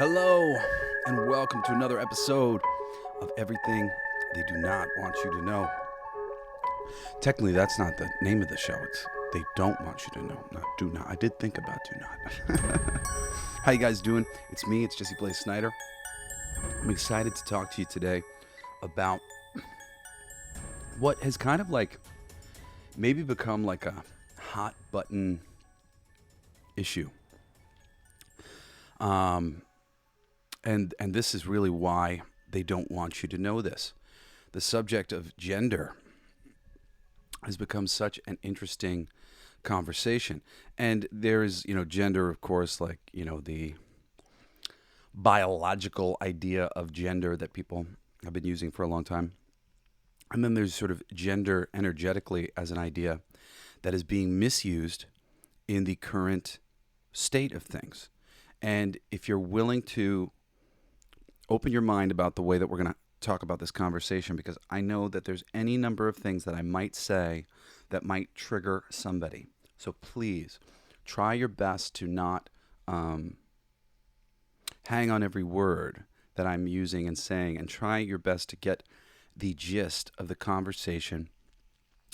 Hello, and welcome to another episode of Everything They Do Not Want You to Know. Technically, that's not the name of the show. It's They Don't Want You to Know, not Do Not. I did think about Do Not. How you guys doing? It's me, it's Jesse Blaze Snider. I'm excited to talk to you today about what has kind of like maybe become like a hot button issue. And this is really why they don't want you to know this. The subject of gender has become such an interesting conversation. And there is, gender, of course, like, the biological idea of gender that people have been using for a long time. And then there's sort of gender energetically as an idea that is being misused in the current state of things. And if you're willing to open your mind about the way that we're going to talk about this conversation, because I know that there's any number of things that I might say that might trigger somebody. So please try your best to not hang on every word that I'm using and saying, and try your best to get the gist of the conversation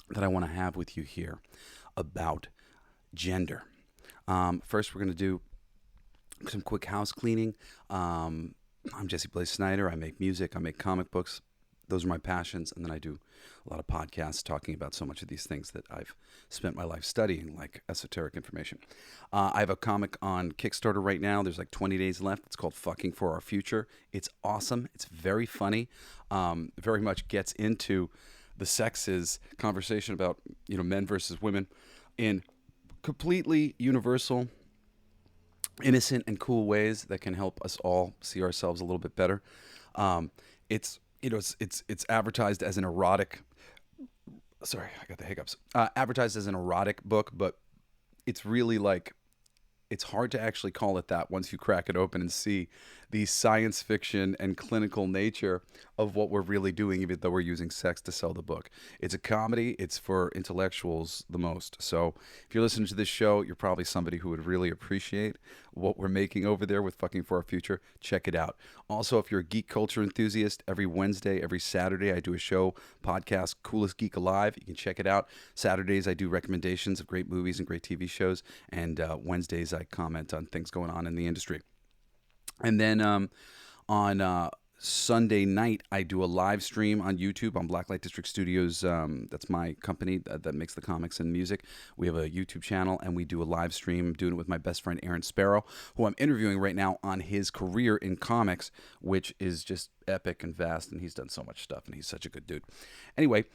that I want to have with you here about gender. First, we're going to do some quick house cleaning. I'm Jesse Blaze Snider. I make music. I make comic books. Those are my passions. And then I do a lot of podcasts talking about so much of these things that I've spent my life studying, like esoteric information. I have a comic on Kickstarter right now. There's like 20 days left. It's called Fucking for Our Future. It's awesome. It's very funny. Very much gets into the sexes conversation about, men versus women in completely universal, innocent and cool ways that can help us all see ourselves a little bit better. It's advertised as an erotic. Sorry, I got the hiccups. Advertised as an erotic book, but it's really like, it's hard to actually call it that once you crack it open and see the science fiction and clinical nature of what we're really doing, even though we're using sex to sell the book. It's a comedy. It's for intellectuals the most. So if you're listening to this show, you're probably somebody who would really appreciate what we're making over there with Fucking for Our Future. Check it out. Also, if you're a geek culture enthusiast, every Wednesday, every Saturday, I do a show, podcast, Coolest Geek Alive. You can check it out. Saturdays, I do recommendations of great movies and great TV shows. And Wednesdays, I comment on things going on in the industry. And then on Sunday night, I do a live stream on YouTube on Blacklight District Studios. That's my company that makes the comics and music. We have a YouTube channel, and we do a live stream. I'm doing it with my best friend, Aaron Sparrow, who I'm interviewing right now on his career in comics, which is just epic and vast, and he's done so much stuff, and he's such a good dude. Anyway,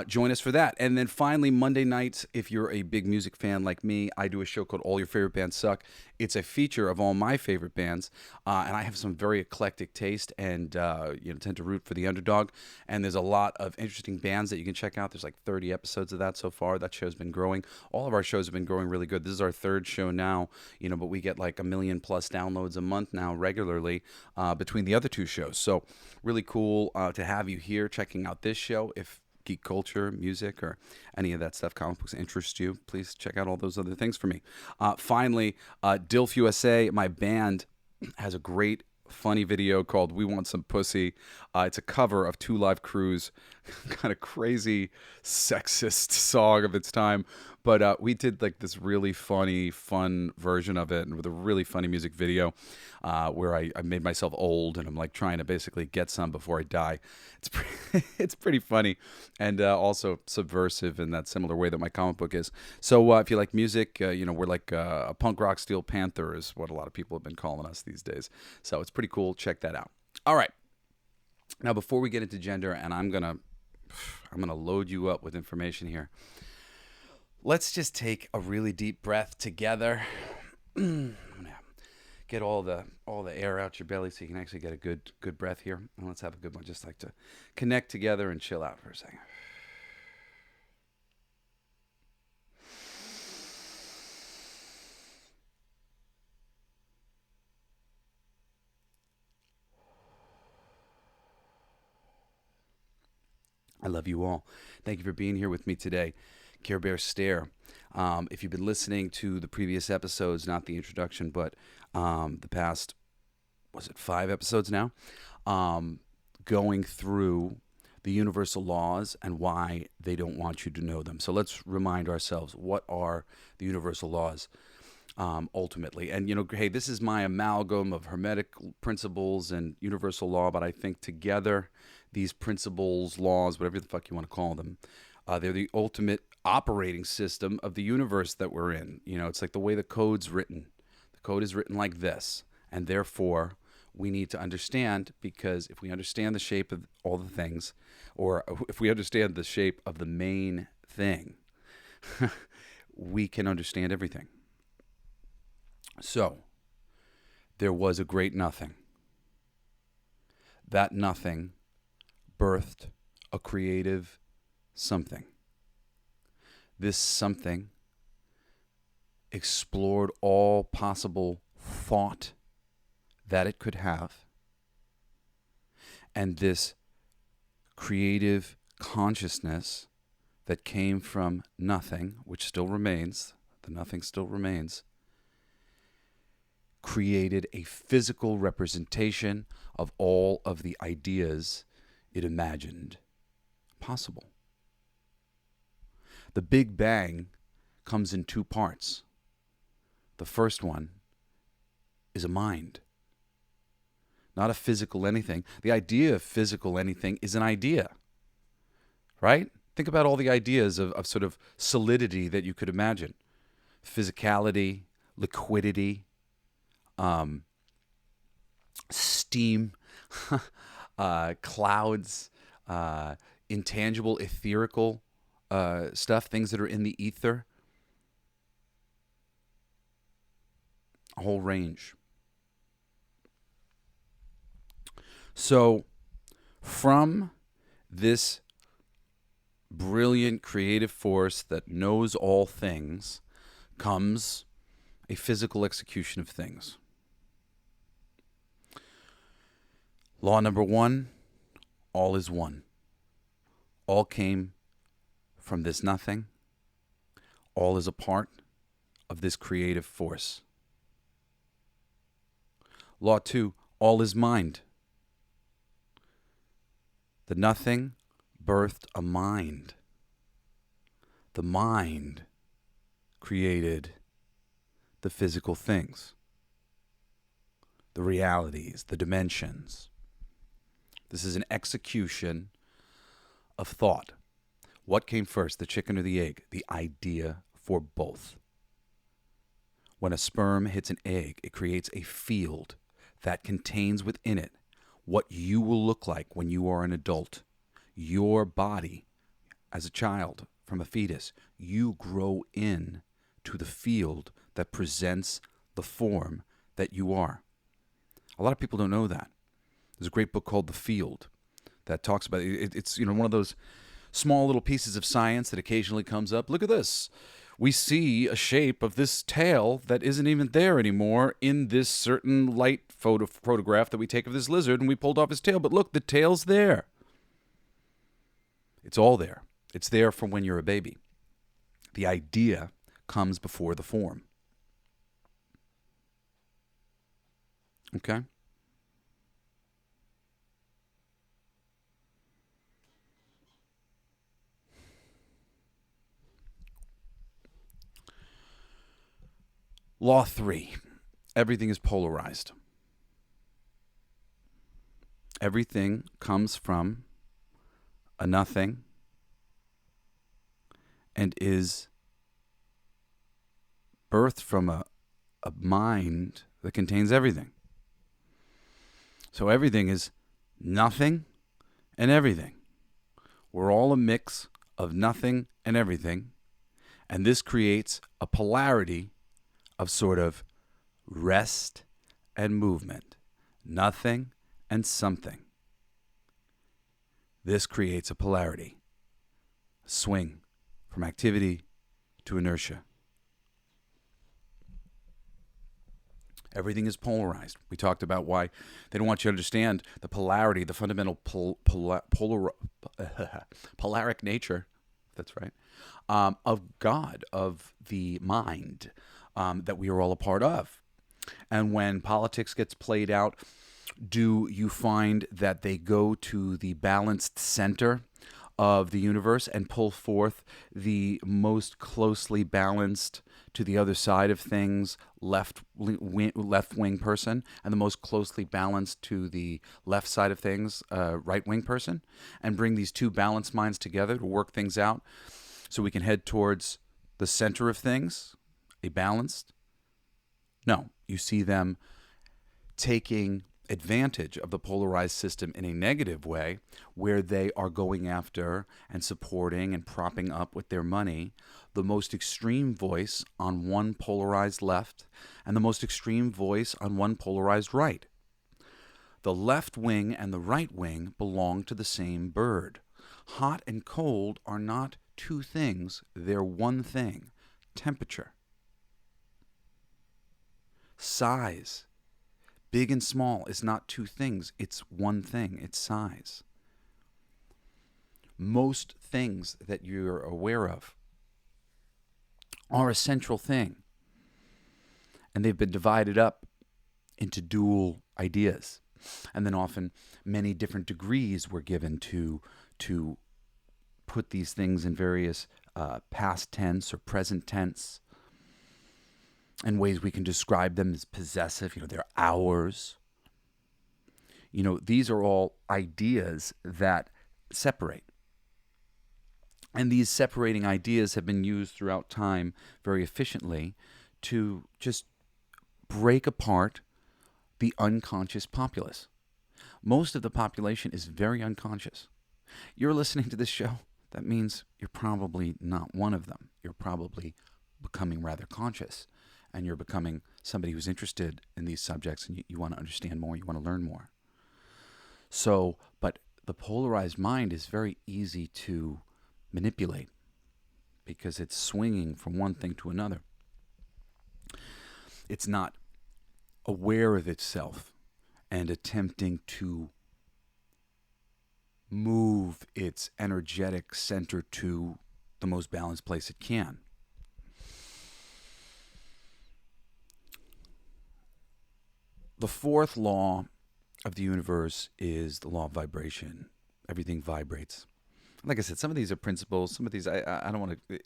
join us for that. And then finally, Monday nights, if you're a big music fan like me, I do a show called All Your Favorite Bands Suck. It's a feature of all my favorite bands, and I have some very eclectic taste and tend to root for the underdog. And there's a lot of interesting bands that you can check out. There's like 30 episodes of that so far. That show's been growing. All of our shows have been growing really good. This is our third show now, but we get like 1 million plus downloads a month now regularly between the other two shows. So really cool to have you here checking out this show. If geek culture, music, or any of that stuff, comic books interests you, please check out all those other things for me. Finally, Dilf USA, my band, has a great funny video called We Want Some Pussy. It's a cover of Two Live Crew's kind of crazy sexist song of its time, but we did like this really funny, fun version of it, and with a really funny music video where I made myself old, and I'm like trying to basically get some before I die. It's pretty funny, and also subversive in that similar way that my comic book is. So if you like music, we're like a punk rock Steel Panther is what a lot of people have been calling us these days. So it's pretty cool. Check that out. All right. Now, before we get into gender, and I'm gonna load you up with information here. Let's just take a really deep breath together. I'm gonna get all the air out your belly so you can actually get a good breath here. And let's have a good one. Just like to connect together and chill out for a second. I love you all. Thank you for being here with me today. Care Bear Stare. If you've been listening to the previous episodes, not the introduction, but the past was it 5 episodes now, going through the universal laws and why they don't want you to know them. So let's remind ourselves, what are the universal laws ultimately? And, hey, this is my amalgam of Hermetic principles and universal law, but I think together these principles, laws, whatever the fuck you want to call them, they're the ultimate operating system of the universe that we're in. It's like the way the code's written. The code is written like this, and therefore we need to understand, because if we understand the shape of all the things, or if we understand the shape of the main thing, we can understand everything. So, there was a great nothing. That nothing birthed a creative something. This something explored all possible thought that it could have, and this creative consciousness that came from nothing, which still remains, the nothing still remains, created a physical representation of all of the ideas it imagined possible. The Big Bang comes in 2 parts. The first one is a mind, not a physical anything. The idea of physical anything is an idea, right? Think about all the ideas of sort of solidity that you could imagine. Physicality, liquidity, steam, clouds, intangible, etherical stuff, things that are in the ether. A whole range. So, from this brilliant creative force that knows all things comes a physical execution of things. Law number 1, all is one. All came from this nothing. All is a part of this creative force. Law 2, all is mind. The nothing birthed a mind. The mind created the physical things, the realities, the dimensions. This is an execution of thought. What came first, the chicken or the egg? The idea for both. When a sperm hits an egg, it creates a field that contains within it what you will look like when you are an adult. Your body, as a child, from a fetus, you grow in to the field that presents the form that you are. A lot of people don't know that. There's a great book called The Field that talks about it. It's one of those small little pieces of science that occasionally comes up. Look at this. We see a shape of this tail that isn't even there anymore in this certain light photograph that we take of this lizard, and we pulled off his tail. But look, the tail's there. It's all there. It's there from when you're a baby. The idea comes before the form. Okay? Law 3. Everything is polarized. Everything comes from a nothing and is birthed from a mind that contains everything. So everything is nothing and everything. We're all a mix of nothing and everything, and this creates a polarity of sort of rest and movement, nothing and something. This creates a polarity, a swing from activity to inertia. Everything is polarized. We talked about why they don't want you to understand the polarity, the fundamental polaric nature, if that's right, of God, of the mind, that we are all a part of. And when politics gets played out Do you find that they go to the balanced center of the universe and pull forth the most closely balanced to the other side of things left wing person, and the most closely balanced to the left side of things right wing person, and bring these two balanced minds together to work things out so we can head towards the center of things, a balanced? No, you see them taking advantage of the polarized system in a negative way, where they are going after and supporting and propping up with their money the most extreme voice on one polarized left and the most extreme voice on one polarized right. The left wing and the right wing belong to the same bird. Hot and cold are not two things, they're one thing. Temperature, size. Big and small is not two things, it's one thing, it's size. Most things that you're aware of are a central thing, and they've been divided up into dual ideas. And then often many different degrees were given to put these things in various past tense or present tense, and ways we can describe them as possessive. They're ours. These are all ideas that separate. And these separating ideas have been used throughout time very efficiently to just break apart the unconscious populace. Most of the population is very unconscious. You're listening to this show, that means you're probably not one of them. You're probably becoming rather conscious. And you're becoming somebody who's interested in these subjects, and you want to understand more, you want to learn more. So, but the polarized mind is very easy to manipulate because it's swinging from one thing to another. It's not aware of itself and attempting to move its energetic center to the most balanced place it can. The fourth law of the universe is the law of vibration. Everything vibrates. Like I said, some of these are principles. Some of these I don't want to.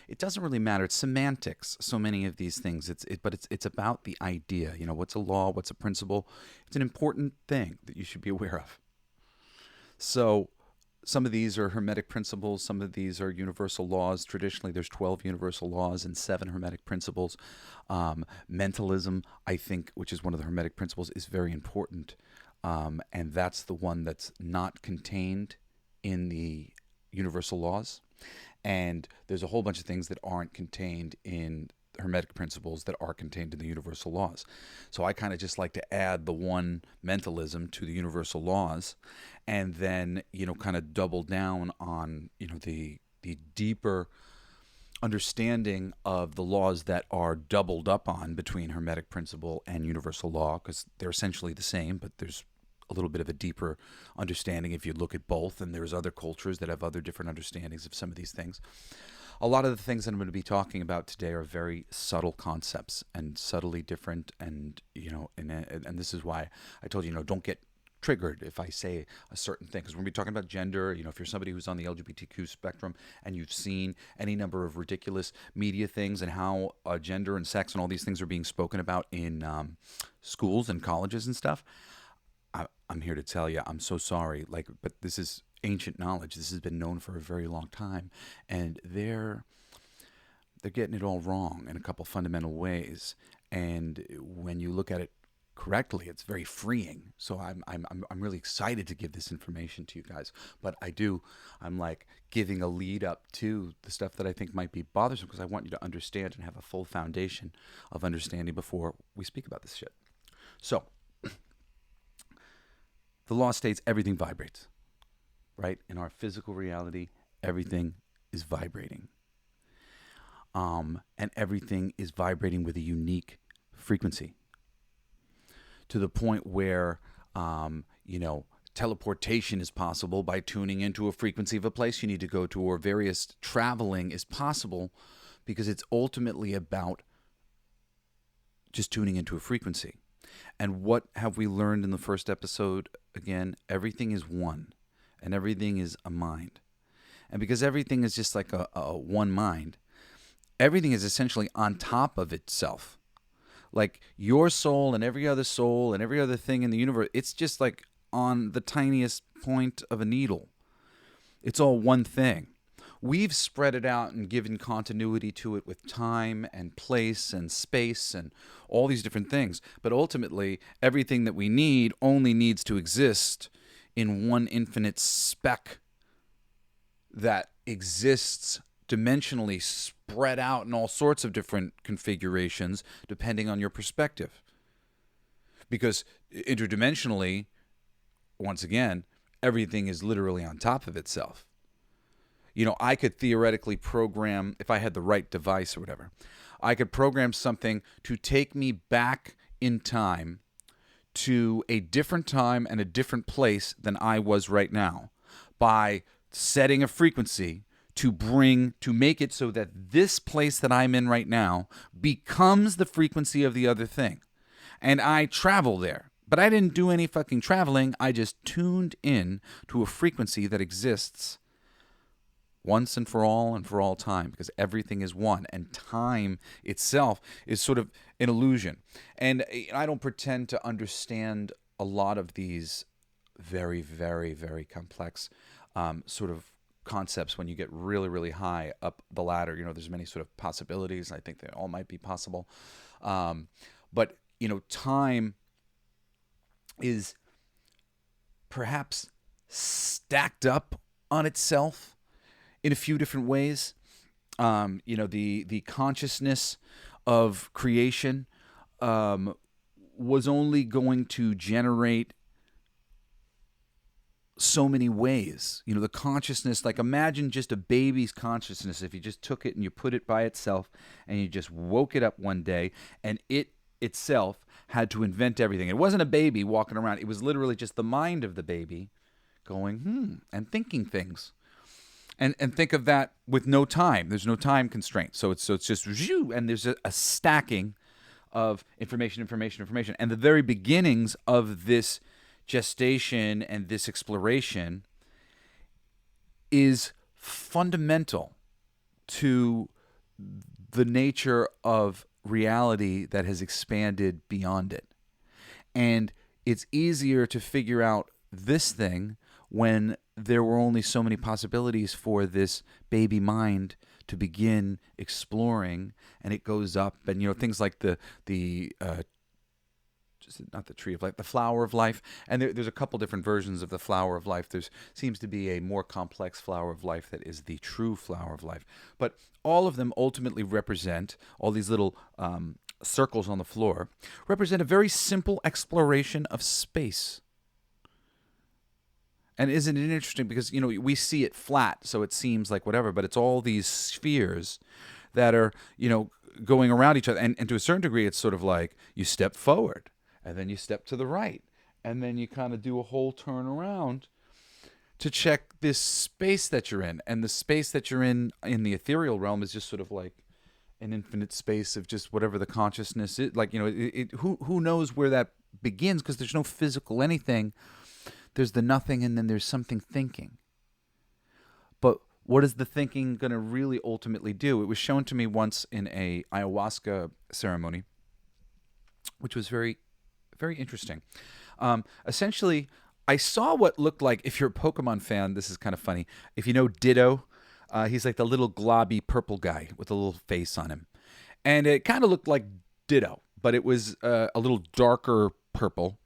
It doesn't really matter. It's semantics. So many of these things. But it's about the idea. What's a law? What's a principle? It's an important thing that you should be aware of. So some of these are Hermetic principles. Some of these are universal laws. Traditionally, there's 12 universal laws and 7 Hermetic principles. Mentalism, I think, which is one of the Hermetic principles, is very important. And that's the one that's not contained in the universal laws. And there's a whole bunch of things that aren't contained in Hermetic principles that are contained in the universal laws. So I kind of just like to add the one mentalism to the universal laws, and then kind of double down on the deeper understanding of the laws that are doubled up on between Hermetic principle and universal law, because they're essentially the same, but there's a little bit of a deeper understanding if you look at both, and there's other cultures that have other different understandings of some of these things. A lot of the things that I'm going to be talking about today are very subtle concepts and subtly different, and and this is why I told you, don't get triggered if I say a certain thing, because we're going to be talking about gender. If you're somebody who's on the LGBTQ spectrum and you've seen any number of ridiculous media things and how gender and sex and all these things are being spoken about in schools and colleges and stuff, I'm here to tell you, I'm so sorry. But this is ancient knowledge. This has been known for a very long time, and they're getting it all wrong in a couple fundamental ways. And when you look at it correctly, it's very freeing. So I'm really excited to give this information to you guys. But I'm like giving a lead up to the stuff that I think might be bothersome, because I want you to understand and have a full foundation of understanding before we speak about this shit. So the law states everything vibrates, right? In our physical reality, everything is vibrating. And everything is vibrating with a unique frequency, to the point where, teleportation is possible by tuning into a frequency of a place you need to go to, or various traveling is possible because it's ultimately about just tuning into a frequency. And what have we learned in the first episode? Again, everything is one, and everything is a mind. And because everything is just like a one mind, everything is essentially on top of itself. Like your soul and every other thing in the universe, it's just like on the tiniest point of a needle. It's all one thing. We've spread it out and given continuity to it with time and place and space and all these different things. But ultimately, everything that we need only needs to exist in one infinite speck that exists dimensionally, spread out in all sorts of different configurations depending on your perspective. Because interdimensionally, once again, everything is literally on top of itself. You know, I could theoretically program, if I had the right device or whatever, I could program something to take me back in time to a different time and a different place than I was right now by setting a frequency to make it so that this place that I'm in right now becomes the frequency of the other thing. And I travel there. But I didn't do any fucking traveling. I just tuned in to a frequency that exists once and for all time, because everything is one, and time itself is sort of an illusion. And I don't pretend to understand a lot of these very, very, very complex sort of concepts when you get really, really high up the ladder. You know, there's many sort of possibilities. I think they all might be possible. But, you know, time is perhaps stacked up on itself in a few different ways. You know, the consciousness of creation was only going to generate so many ways. You know, the consciousness, like imagine just a baby's consciousness if you just took it and you put it by itself and you just woke it up one day and it itself had to invent everything. It wasn't a baby walking around. It was literally just the mind of the baby going, and thinking things. And think of that with no time. There's no time constraint. So it's just, and there's a stacking of information. And the very beginnings of this gestation and this exploration is fundamental to the nature of reality that has expanded beyond it. And it's easier to figure out this thing when there were only so many possibilities for this baby mind to begin exploring, and it goes up, and you know things like the not the tree of life, the flower of life, and there's a couple different versions of the flower of life. There seems to be a more complex flower of life that is the true flower of life, but all of them ultimately represent, all these little circles on the floor represent a very simple exploration of space. And isn't it interesting? Because, you know, we see it flat, so it seems like whatever, but it's all these spheres that are, you know, going around each other. And to a certain degree, it's sort of like you step forward, and then you step to the right, and then you kind of do a whole turn around to check this space that you're in. And the space that you're in the ethereal realm is just sort of like an infinite space of just whatever the consciousness is. Like, you know, who knows where that begins, because there's no physical anything. There's the nothing, and then there's something thinking. But what is the thinking going to really ultimately do? It was shown to me once in a ayahuasca ceremony, which was very, very interesting. Essentially, I saw what looked like, if you're a Pokemon fan, this is kind of funny. If you know Ditto, he's like the little globby purple guy with a little face on him. And it kind of looked like Ditto, but it was a little darker purple,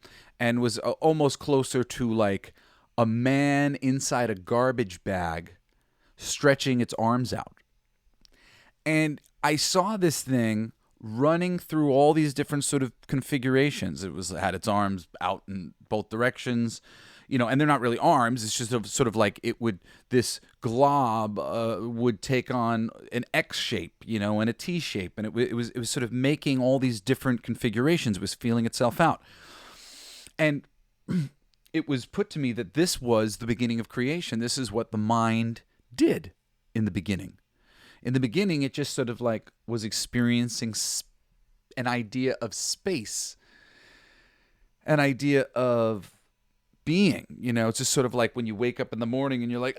and was almost closer to like a man inside a garbage bag stretching its arms out. And I saw this thing running through all these different sort of configurations. It had its arms out in both directions, you know, and they're not really arms. It's just sort of like this glob would take on an X shape, you know, and a T shape. And it was sort of making all these different configurations. It was feeling itself out. And it was put to me that this was the beginning of creation. This is what the mind did in the beginning. In the beginning, it just sort of like was experiencing an idea of space. an idea of being. It's just sort of like when you wake up in the morning and you're like,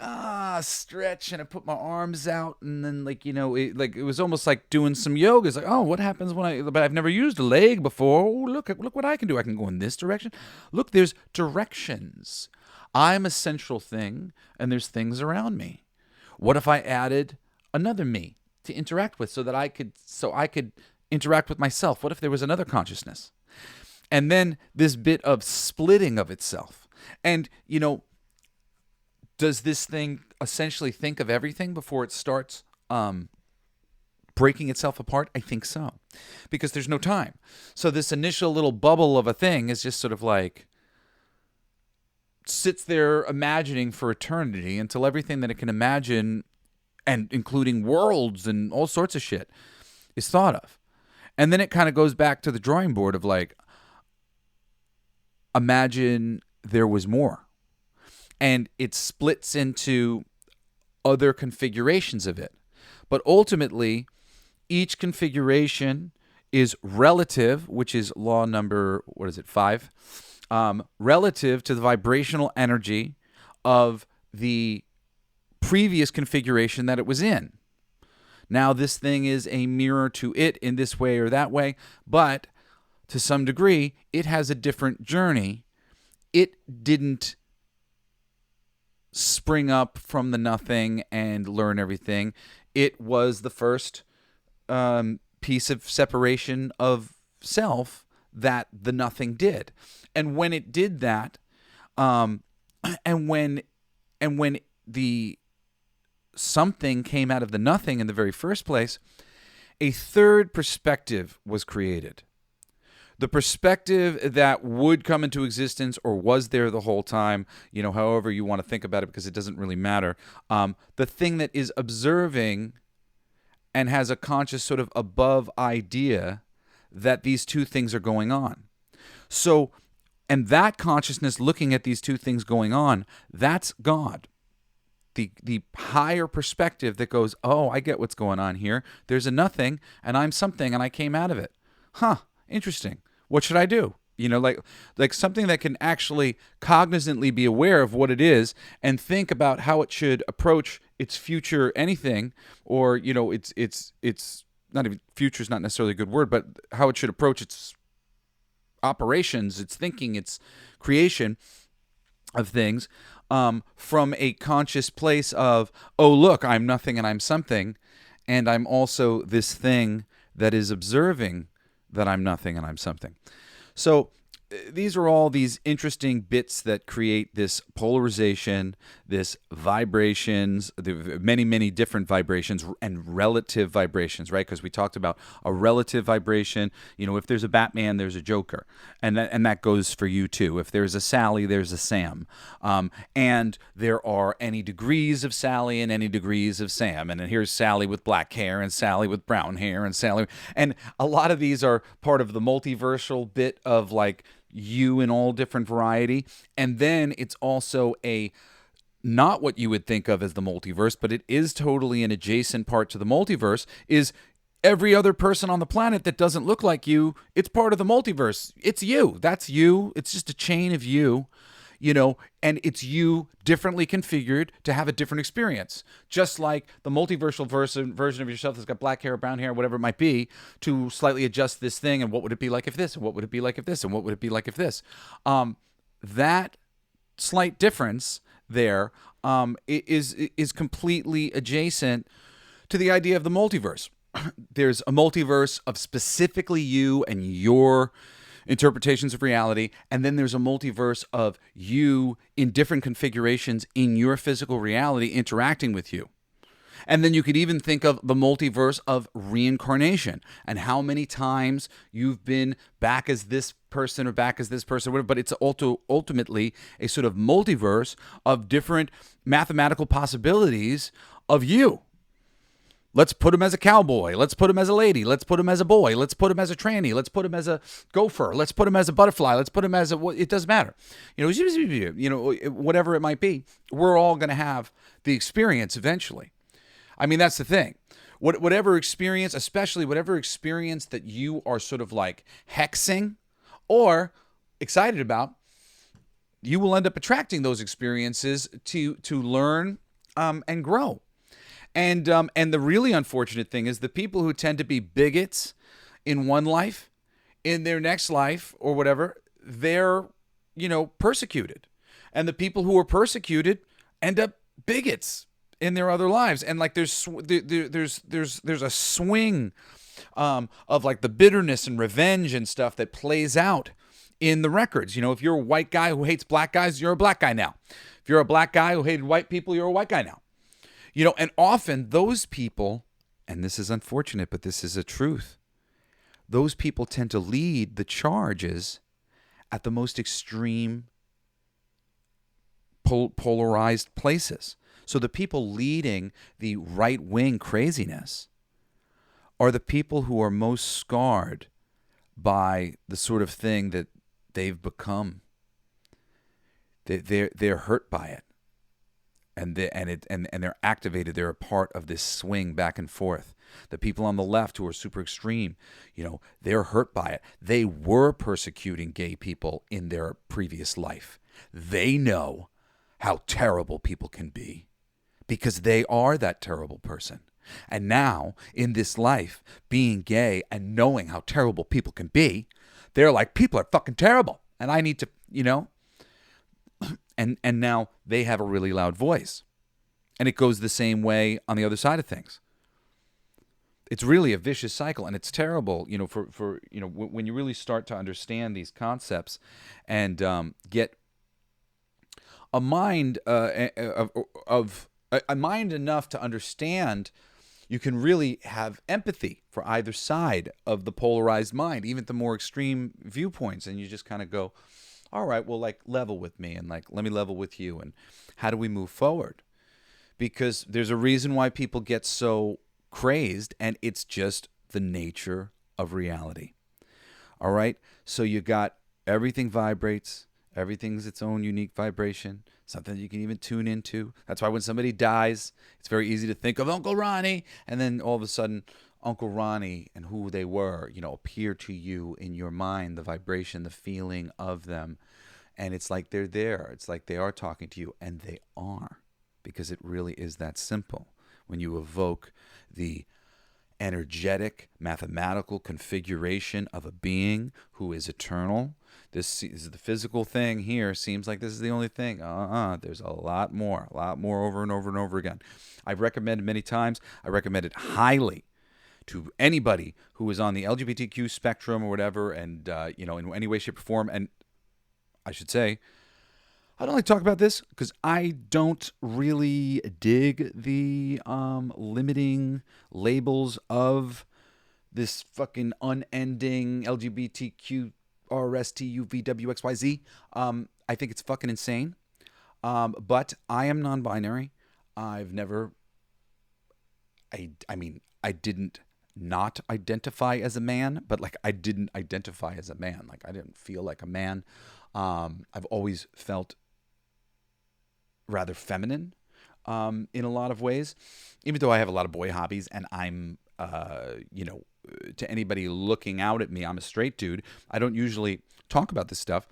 stretch, and I put my arms out, and then it was almost like doing some yoga. It's like, oh, what happens but I've never used a leg before. Oh, look what I can do. I can go in this direction. Look, there's directions. I'm a central thing, and there's things around me. What if I added another me to interact with so I could interact with myself? What if there was another consciousness? And then this bit of splitting of itself. And, does this thing essentially think of everything before it starts breaking itself apart? I think so. Because there's no time. So this initial little bubble of a thing is just sort of like sits there imagining for eternity until everything that it can imagine, and including worlds and all sorts of shit, is thought of. And then it kind of goes back to the drawing board of like, imagine there was more. And it splits into other configurations of it. But ultimately, each configuration is relative, which is law number, 5? Relative to the vibrational energy of the previous configuration that it was in. Now, this thing is a mirror to it in this way or that way, but to some degree, it has a different journey. It didn't spring up from the nothing and learn everything. It was the first piece of separation of self that the nothing did. And when it did that, and when the something came out of the nothing in the very first place, a third perspective was created. The perspective that would come into existence or was there the whole time, however you want to think about it, because it doesn't really matter. The thing that is observing and has a conscious sort of above idea that these two things are going on. So, and that consciousness looking at these two things going on, that's God. The higher perspective that goes, oh, I get what's going on here. There's a nothing, and I'm something, and I came out of it. Interesting. What should I do? Like something that can actually cognizantly be aware of what it is and think about how it should approach its future anything, or it's not even, future is not necessarily a good word, but how it should approach its operations, its thinking, its creation of things, from a conscious place of, oh, look, I'm nothing and I'm something, and I'm also this thing that is observing that I'm nothing and I'm something. So these are all these interesting bits that create this polarization, this vibrations, the many, many different vibrations and relative vibrations, right? Because we talked about a relative vibration. If there's a Batman, there's a Joker. And that goes for you too. If there's a Sally, there's a Sam. And there are any degrees of Sally and any degrees of Sam. And then here's Sally with black hair and Sally with brown hair and Sally. And a lot of these are part of the multiversal bit of like, you in all different variety. And then it's also not what you would think of as the multiverse, but it is totally an adjacent part to the multiverse, is every other person on the planet that doesn't look like you. It's part of the multiverse. It's you. That's you. It's just a chain of you, and it's you differently configured to have a different experience. Just like the multiversal version of yourself that's got black hair, brown hair, whatever it might be, to slightly adjust this thing, and what would it be like if this, and what would it be like if this, and what would it be like if this. That slight difference there is completely adjacent to the idea of the multiverse. There's a multiverse of specifically you and your interpretations of reality, and then there's a multiverse of you in different configurations in your physical reality interacting with you. And then you could even think of the multiverse of reincarnation and how many times you've been back as this person or back as this person, whatever, but it's ultimately a sort of multiverse of different mathematical possibilities of you. Let's put him as a cowboy. Let's put him as a lady. Let's put him as a boy. Let's put him as a tranny. Let's put him as a gopher. Let's put him as a butterfly. Let's put him as it doesn't matter. Whatever it might be, we're all going to have the experience eventually. I mean, that's the thing. Whatever experience, especially whatever experience that you are sort of like hexing, or excited about, you will end up attracting those experiences to learn and grow. And the really unfortunate thing is the people who tend to be bigots in one life, in their next life or whatever, they're, persecuted. And the people who are persecuted end up bigots in their other lives. And like there's a swing of like the bitterness and revenge and stuff that plays out in the records. If you're a white guy who hates black guys, you're a black guy now. If you're a black guy who hated white people, you're a white guy now. And often those people, and this is unfortunate, but this is a truth, those people tend to lead the charges at the most extreme polarized places. So the people leading the right-wing craziness are the people who are most scarred by the sort of thing that they've become. They're hurt by it. And they're activated. They're a part of this swing back and forth. The people on the left who are super extreme, they're hurt by it. They were persecuting gay people in their previous life. They know how terrible people can be because they are that terrible person. And now, in this life, being gay and knowing how terrible people can be, they're like, people are fucking terrible. And I need to, And now they have a really loud voice. And it goes the same way on the other side of things. It's really a vicious cycle, and it's terrible, for when you really start to understand these concepts and get a mind a mind enough to understand, you can really have empathy for either side of the polarized mind, even the more extreme viewpoints, and you just kind of go, all right, well, like, level with me, and like, let me level with you, and how do we move forward? Because there's a reason why people get so crazed, and it's just the nature of reality. All right? So you got everything vibrates, everything's its own unique vibration, something you can even tune into. That's why when somebody dies, it's very easy to think of Uncle Ronnie, and then all of a sudden, Uncle Ronnie and who they were, appear to you in your mind, the vibration, the feeling of them. And it's like they're there. It's like they are talking to you, and they are, because it really is that simple. When you evoke the energetic, mathematical configuration of a being who is eternal, this is the physical thing here. Seems like this is the only thing. There's a lot more over and over and over again. I've recommended many times. I recommend it highly to anybody who is on the LGBTQ spectrum or whatever, and in any way, shape, or form. And I should say, I don't like to talk about this because I don't really dig the limiting labels of this fucking unending LGBTQ RSTUVWXYZ. I think it's fucking insane. But I am non-binary. I've never. I didn't not identify as a man, but like I didn't identify as a man. Like I didn't feel like a man. I've always felt rather feminine in a lot of ways, even though I have a lot of boy hobbies, and I'm, to anybody looking out at me, I'm a straight dude. I don't usually talk about this stuff,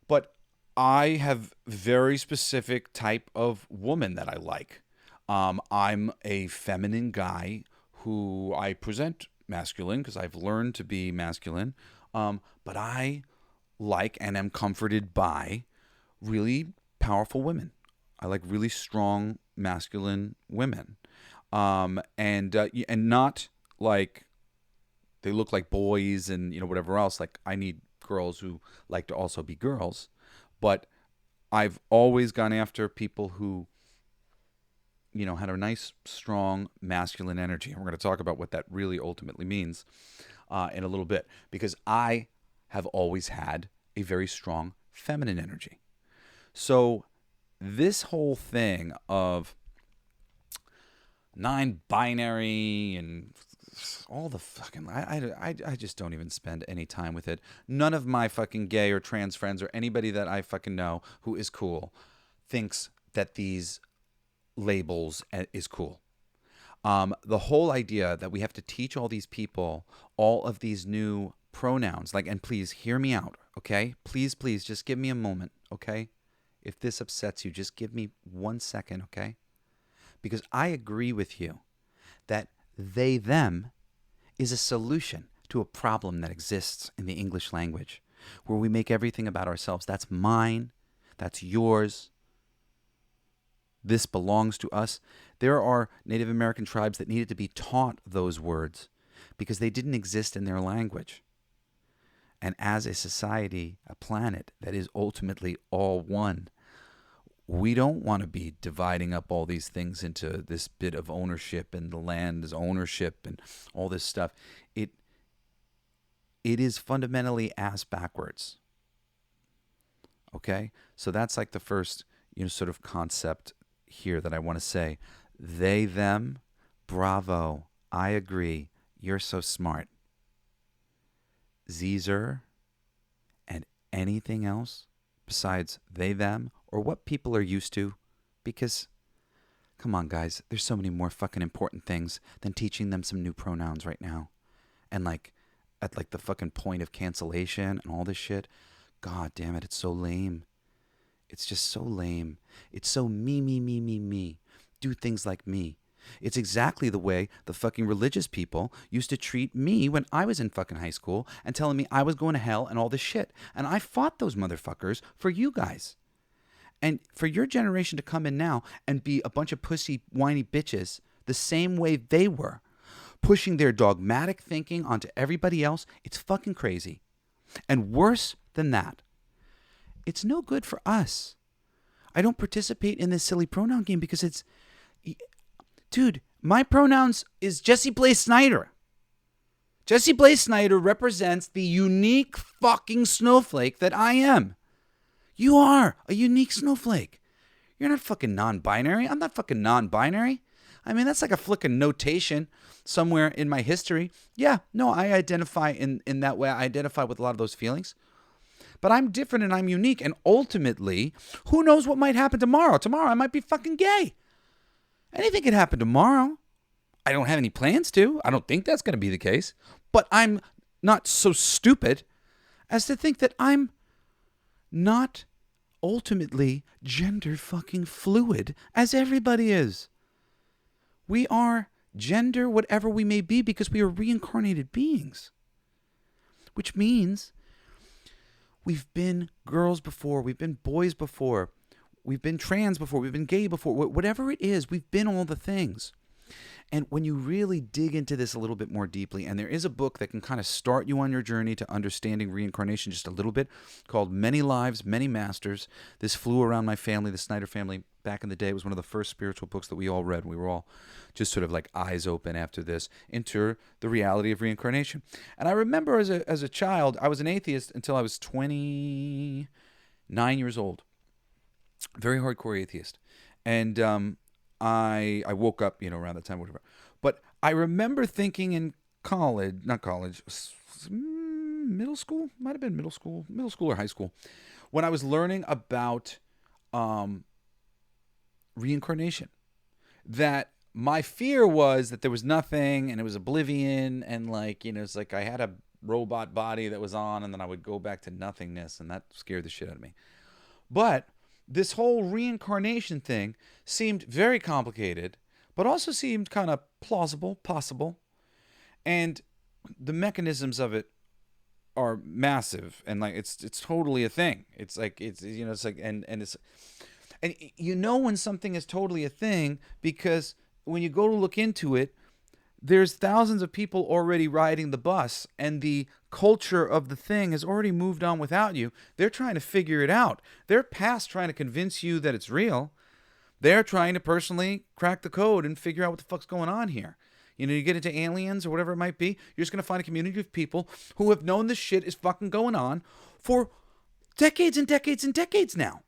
but I have very specific type of woman that I like. I'm a feminine guy who I present masculine because I've learned to be masculine, but I like and am comforted by really powerful women. I like really strong masculine women, and not like they look like boys and whatever else. Like I need girls who like to also be girls, but I've always gone after people who had a nice, strong masculine energy. And we're going to talk about what that really ultimately means in a little bit, because I have always had a very strong feminine energy. So this whole thing of non-binary and all the fucking, I just don't even spend any time with it. None of my fucking gay or trans friends or anybody that I fucking know who is cool thinks that these labels is cool. The whole idea that we have to teach all these people all of these new pronouns, like, and please hear me out, okay? Please, please, just give me a moment, okay? If this upsets you, just give me 1 second, okay? Because I agree with you that they, them is a solution to a problem that exists in the English language, where we make everything about ourselves. That's mine. That's yours. This belongs to us. There are Native American tribes that needed to be taught those words because they didn't exist in their language. And as a society, a planet that is ultimately all one, we don't want to be dividing up all these things into this bit of ownership and the land is ownership and all this stuff. It is fundamentally ass backwards. Okay? So that's like the first, sort of concept here that I want to say. They, them, bravo, I agree, you're so smart. Zer and anything else besides they, them, or what people are used to, because, come on, guys, there's so many more fucking important things than teaching them some new pronouns right now. And at the fucking point of cancellation and all this shit, God damn it, it's so lame. It's just so lame. It's so me. Do things like me. It's exactly the way the fucking religious people used to treat me when I was in fucking high school and telling me I was going to hell and all this shit. And I fought those motherfuckers for you guys. And for your generation to come in now and be a bunch of pussy, whiny bitches the same way they were, pushing their dogmatic thinking onto everybody else, it's fucking crazy. And worse than that, it's no good for us. I don't participate in this silly pronoun game because it's... Dude, my pronouns is Jesse Blaze Snider. Jesse Blaze Snider represents the unique fucking snowflake that I am. You are a unique snowflake. You're not fucking non-binary. I'm not fucking non-binary. I mean, that's like a flicking notation somewhere in my history. Yeah, no, I identify in that way. I identify with a lot of those feelings. But I'm different and I'm unique. And ultimately, who knows what might happen tomorrow? Tomorrow I might be fucking gay. Anything could happen tomorrow. I don't have any plans to. I don't think that's going to be the case. But I'm not so stupid as to think that I'm not ultimately gender fucking fluid as everybody is. We are gender whatever we may be because we are reincarnated beings. Which means we've been girls before, we've been boys before, we've been trans before, we've been gay before, whatever it is, we've been all the things. And when you really dig into this a little bit more deeply, and there is a book that can kind of start you on your journey to understanding reincarnation just a little bit, called Many Lives, Many Masters. This flew around my family, the Snider family, back in the day. It was one of the first spiritual books that we all read. We were all just sort of like eyes open after this into the reality of reincarnation. And I remember as a child, I was an atheist until I was 29 years old. Very hardcore atheist. And I woke up, around that time, whatever. But I remember thinking in middle school, might have been middle school or high school, when I was learning about reincarnation, that my fear was that there was nothing and it was oblivion and it's like I had a robot body that was on and then I would go back to nothingness, and that scared the shit out of me. But this whole reincarnation thing seemed very complicated, but also seemed kind of plausible, possible. And the mechanisms of it are massive, and it's totally a thing. It's like when something is totally a thing, because when you go to look into it, there's thousands of people already riding the bus, and the culture of the thing has already moved on without you. They're trying to figure it out. They're past trying to convince you that it's real. They're trying to personally crack the code and figure out what the fuck's going on here. You get into aliens or whatever it might be, you're just going to find a community of people who have known this shit is fucking going on for decades and decades and decades now.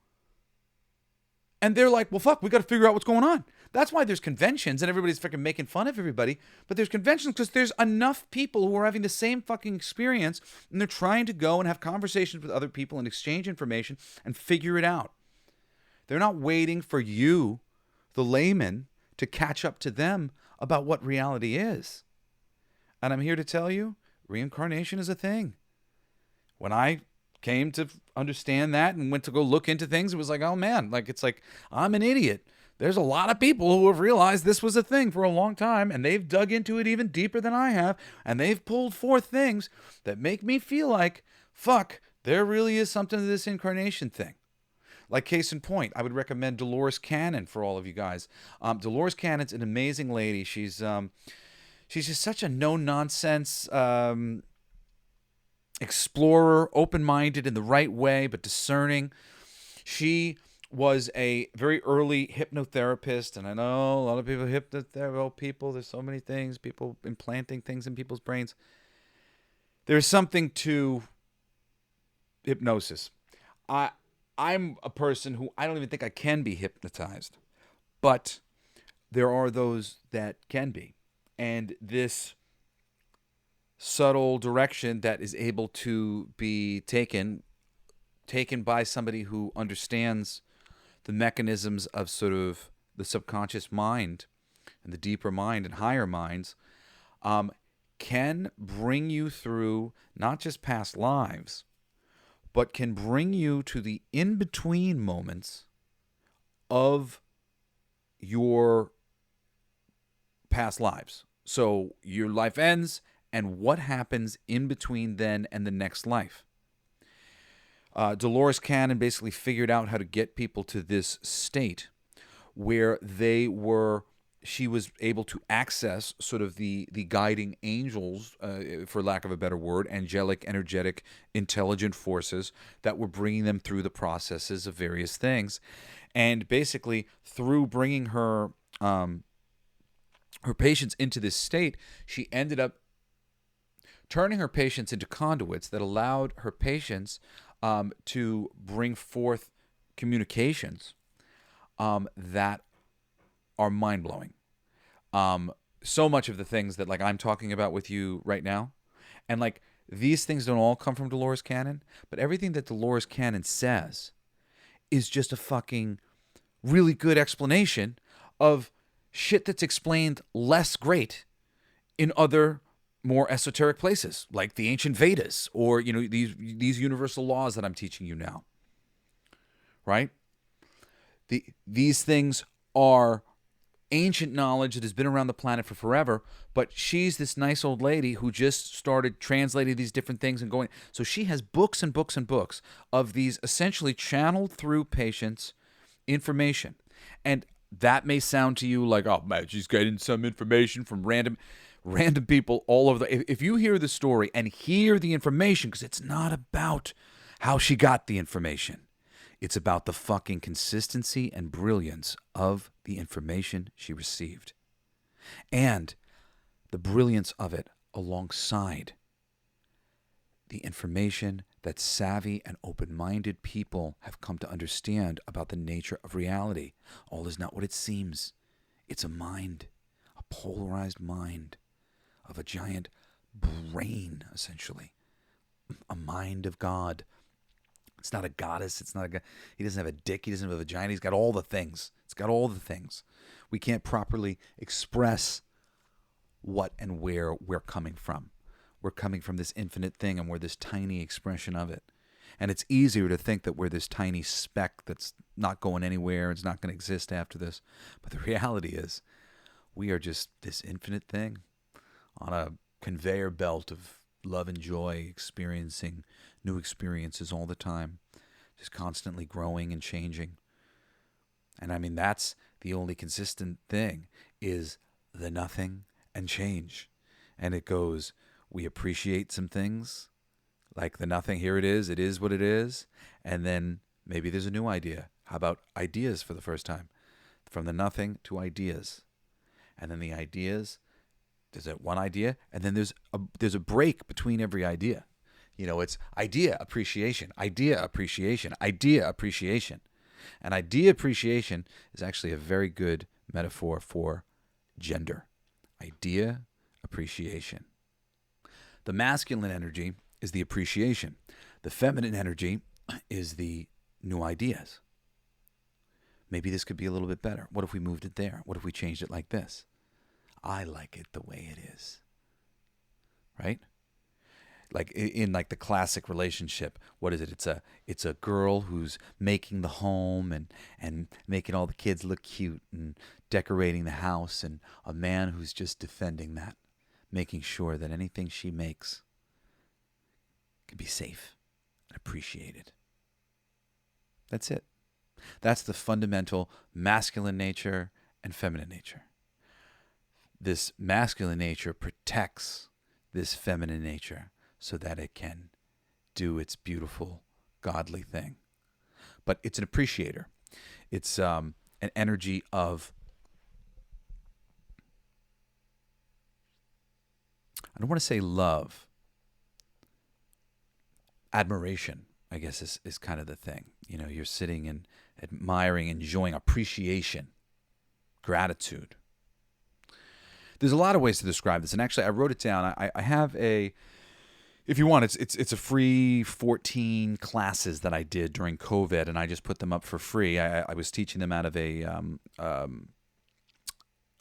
And they're like, well, fuck, we got to figure out what's going on. That's why there's conventions and everybody's fucking making fun of everybody. But there's conventions because there's enough people who are having the same fucking experience, and they're trying to go and have conversations with other people and exchange information and figure it out. They're not waiting for you, the layman, to catch up to them about what reality is. And I'm here to tell you, reincarnation is a thing. When I came to understand that and went to go look into things. It was like, oh man, like, it's like, I'm an idiot. There's a lot of people who have realized this was a thing for a long time, and they've dug into it even deeper than I have, and they've pulled forth things that make me feel like, fuck, there really is something to this incarnation thing. Like, case in point, I would recommend Dolores Cannon for all of you guys. Dolores Cannon's an amazing lady. She's just such a no-nonsense explorer, open-minded in the right way, but discerning. She was a very early hypnotherapist, and I know a lot of people there's so many things, people implanting things in people's brains. There's something to hypnosis. I'm a person who I don't even think I can be hypnotized, but there are those that can be. And this subtle direction that is able to be taken by somebody who understands the mechanisms of sort of the subconscious mind and the deeper mind and higher minds, can bring you through not just past lives, but can bring you to the in-between moments of your past lives. So your life ends, and what happens in between then and the next life. Dolores Cannon basically figured out how to get people to this state where she was able to access sort of the guiding angels, for lack of a better word, angelic, energetic, intelligent forces that were bringing them through the processes of various things. And basically, through bringing her patients into this state, she ended up turning her patients into conduits that allowed her patients to bring forth communications that are mind-blowing. So much of the things that, like, I'm talking about with you right now, and like, these things don't all come from Dolores Cannon, but everything that Dolores Cannon says is just a fucking really good explanation of shit that's explained less great in other more esoteric places, like the ancient Vedas, or, you know, these universal laws that I'm teaching you now. Right? These things are ancient knowledge that has been around the planet for forever, but she's this nice old lady who just started translating these different things and going. So she has books and books and books of these essentially channeled through patients information. And that may sound to you like, oh man, she's getting some information from random people all over if you hear the story and hear the information, because it's not about how she got the information. It's about the fucking consistency and brilliance of the information she received. And the brilliance of it alongside the information that savvy and open-minded people have come to understand about the nature of reality. All is not what it seems. It's a mind, a polarized mind of a giant brain, essentially. A mind of God. It's not a goddess. It's not a. He doesn't have a dick. He doesn't have a vagina. He's got all the things. It's got all the things. We can't properly express what and where we're coming from. We're coming from this infinite thing, and we're this tiny expression of it. And it's easier to think that we're this tiny speck that's not going anywhere. It's not going to exist after this. But the reality is, we are just this infinite thing on a conveyor belt of love and joy, experiencing new experiences all the time, just constantly growing and changing. And I mean, that's the only consistent thing, is the nothing and change. And it goes, we appreciate some things, like the nothing, here it is what it is. And then maybe there's a new idea. How about ideas for the first time? From the nothing to ideas. And then the ideas, there's one idea, and then there's a break between every idea. You know, it's idea appreciation, idea appreciation, idea appreciation. And idea appreciation is actually a very good metaphor for gender. Idea appreciation. The masculine energy is the appreciation. The feminine energy is the new ideas. Maybe this could be a little bit better. What if we moved it there? What if we changed it like this? I like it the way it is. Right? like in like the classic relationship, what is it? It's a girl who's making the home and making all the kids look cute and decorating the house, and a man who's just defending that, making sure that anything she makes can be safe and appreciated. That's it. That's the fundamental masculine nature and feminine nature. This masculine nature protects this feminine nature so that it can do its beautiful, godly thing. But it's an appreciator. It's an energy of, I don't want to say love, admiration, I guess is kind of the thing. You know, you're sitting and admiring, enjoying, appreciation, gratitude. There's a lot of ways to describe this, and actually I wrote it down. I have a, if you want, it's a free 14 classes that I did during COVID, and I just put them up for free. I was teaching them out of a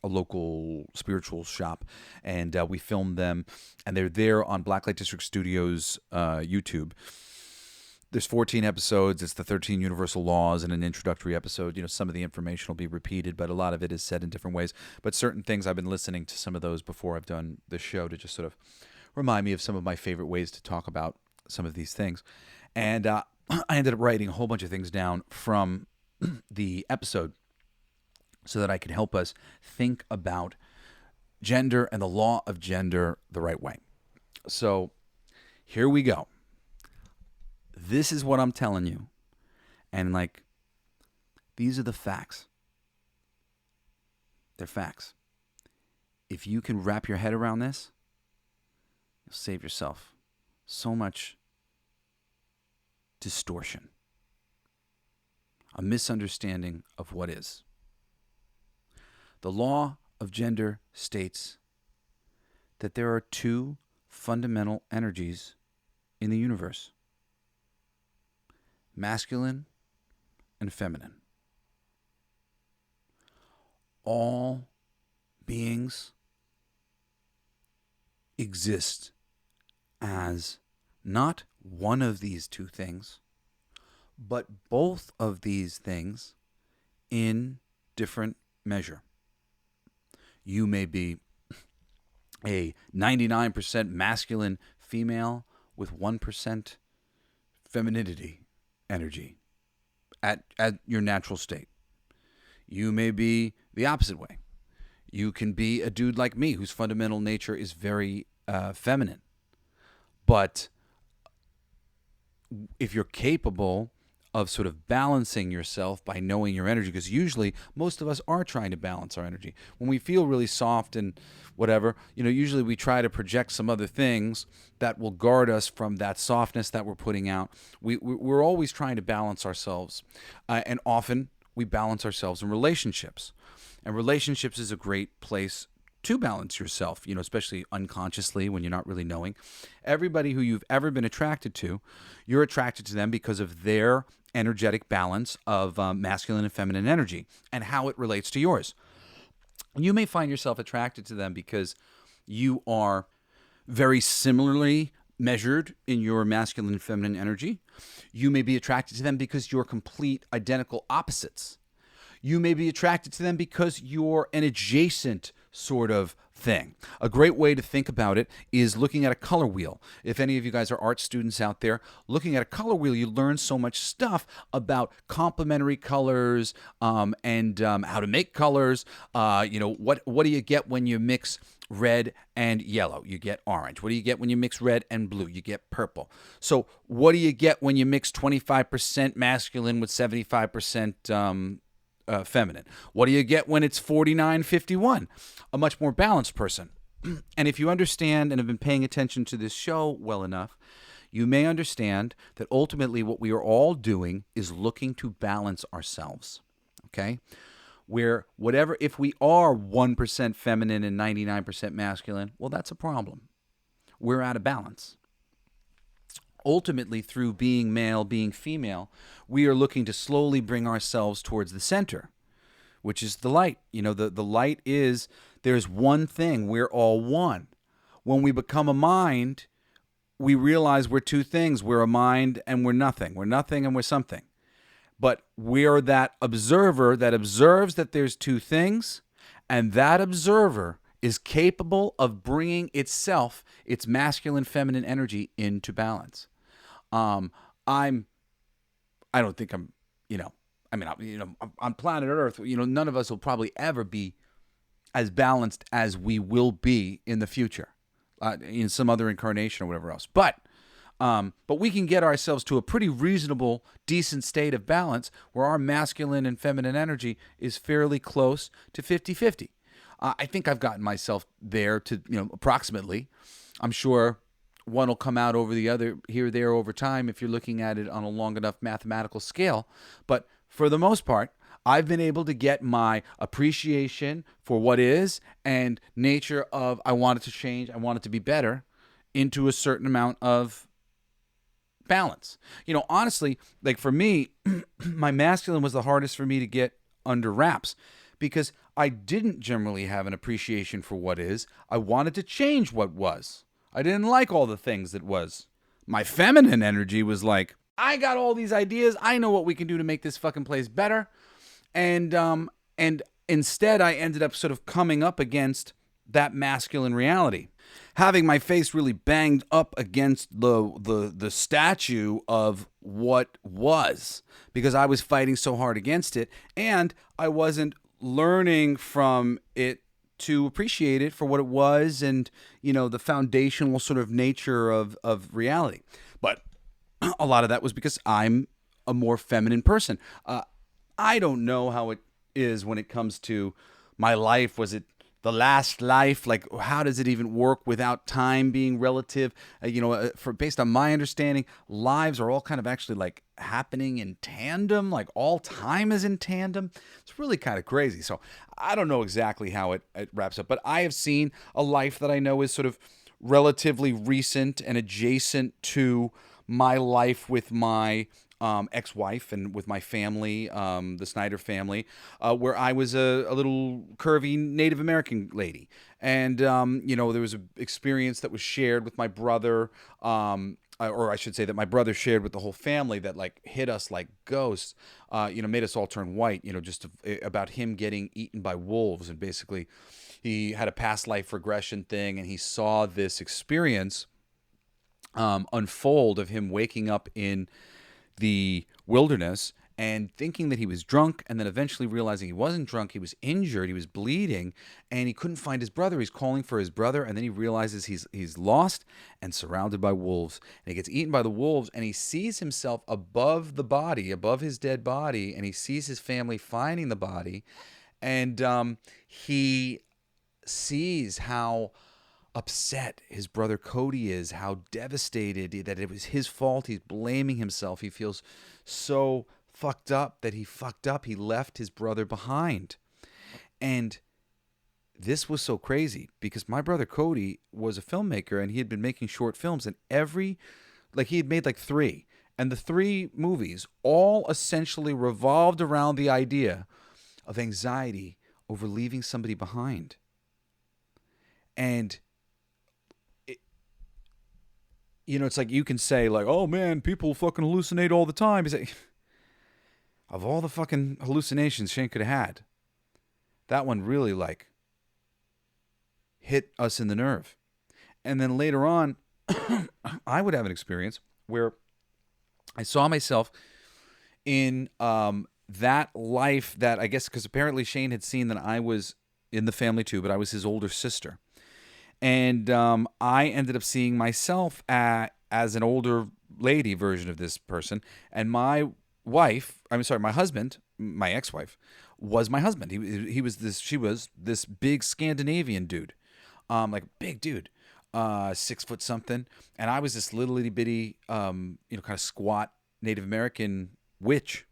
local spiritual shop, and we filmed them, and they're there on Blacklight District Studios YouTube. There's 14 episodes. It's the 13 universal laws and an introductory episode. You know, some of the information will be repeated, but a lot of it is said in different ways. But certain things, I've been listening to some of those before I've done this show to just sort of remind me of some of my favorite ways to talk about some of these things. And I ended up writing a whole bunch of things down from the episode so that I could help us think about gender and the law of gender the right way. So here we go. This is what I'm telling you. And like, these are the facts. They're facts. If you can wrap your head around this, you'll save yourself so much distortion, a misunderstanding of what is. The law of gender states that there are two fundamental energies in the universe: masculine and feminine. All beings exist as not one of these two things, but both of these things in different measure. You may be a 99% masculine female with 1% femininity energy at your natural state. You may be the opposite way. You can be a dude like me whose fundamental nature is very feminine. But if you're capable of sort of balancing yourself by knowing your energy, because usually most of us are trying to balance our energy. When we feel really soft and whatever, you know, usually we try to project some other things that will guard us from that softness that we're putting out. We're always trying to balance ourselves, and often we balance ourselves in relationships. And relationships is a great place to balance yourself, you know, especially unconsciously when you're not really knowing. Everybody who you've ever been attracted to, you're attracted to them because of their energetic balance of masculine and feminine energy and how it relates to yours. You may find yourself attracted to them because you are very similarly measured in your masculine and feminine energy. You may be attracted to them because you're complete identical opposites. You may be attracted to them because you're an adjacent sort of thing. A great way to think about it is looking at a color wheel. If any of you guys are art students out there, looking at a color wheel, you learn so much stuff about complementary colors and how to make colors. You know, what do you get when you mix red and yellow? You get orange. What do you get when you mix red and blue? You get purple. So what do you get when you mix 25% masculine with 75% feminine? What do you get when it's 49-51? A much more balanced person. And if you understand and have been paying attention to this show well enough, you may understand that ultimately what we are all doing is looking to balance ourselves. Okay? Where whatever, if we are 1% feminine and 99% masculine, well, that's a problem. We're out of balance. Ultimately, through being male, being female, we are looking to slowly bring ourselves towards the center, which is the light. You know, the light is, there's one thing, we're all one. When we become a mind, we realize we're two things. We're a mind and we're nothing. We're nothing and we're something. But we're that observer that observes that there's two things, and that observer is capable of bringing itself, its masculine, feminine energy into balance. Um, I'm, I don't think I'm, on planet Earth, none of us will probably ever be as balanced as we will be in the future, in some other incarnation or whatever else. But we can get ourselves to a pretty reasonable, decent state of balance where our masculine and feminine energy is fairly close to 50-50. I think I've gotten myself there to, approximately. I'm sure one will come out over the other here or there over time if you're looking at it on a long enough mathematical scale. But for the most part, I've been able to get my appreciation for what is and nature of I want it to change, I want it to be better, into a certain amount of balance. Honestly, like for me, my masculine was the hardest for me to get under wraps because I didn't generally have an appreciation for what is. I wanted to change what was. I didn't like all the things that was. My feminine energy was like, I got all these ideas. I know what we can do to make this fucking place better. And instead I ended up sort of coming up against that masculine reality, having my face really banged up against the statue of what was, because I was fighting so hard against it, and I wasn't learning from it to appreciate it for what it was, and the foundational sort of nature of reality. But a lot of that was because I'm a more feminine person. I don't know how it is when it comes to my life. Was it the last life? Like, how does it even work without time being relative? Based on my understanding, lives are all kind of actually like happening in tandem. Like all time is in tandem. It's really kind of crazy. So I don't know exactly how it wraps up, but I have seen a life that I know is sort of relatively recent and adjacent to my life with my ex-wife and with my family, the Snider family, where I was a little curvy Native American lady. And, there was an experience that was shared with my brother, or I should say that my brother shared with the whole family that like hit us like ghosts, made us all turn white, about him getting eaten by wolves. And basically he had a past life regression thing, and he saw this experience unfold of him waking up in the wilderness and thinking that he was drunk, and then eventually realizing he wasn't drunk, he was injured, he was bleeding, and he couldn't find his brother. He's calling for his brother, and then he realizes he's lost and surrounded by wolves. And he gets eaten by the wolves, and he sees himself above the body, above his dead body, and he sees his family finding the body, and he sees how upset his brother Cody is, how devastated that it was his fault. He's blaming himself. He feels so fucked up that he fucked up. He left his brother behind. And this was so crazy because my brother Cody was a filmmaker, and he had been making short films, and he had made like 3. And the 3 movies all essentially revolved around the idea of anxiety over leaving somebody behind. And it's like you can say like, oh man, people fucking hallucinate all the time. He's like, of all the fucking hallucinations Shane could have had, that one really like hit us in the nerve. And then later on, I would have an experience where I saw myself in that life that I guess, because apparently Shane had seen that I was in the family too, but I was his older sister. And I ended up seeing myself as an older lady version of this person. And my husband, my ex-wife, was my husband. She was this big Scandinavian dude, like big dude, 6 foot something. And I was this little itty bitty, kind of squat Native American witch.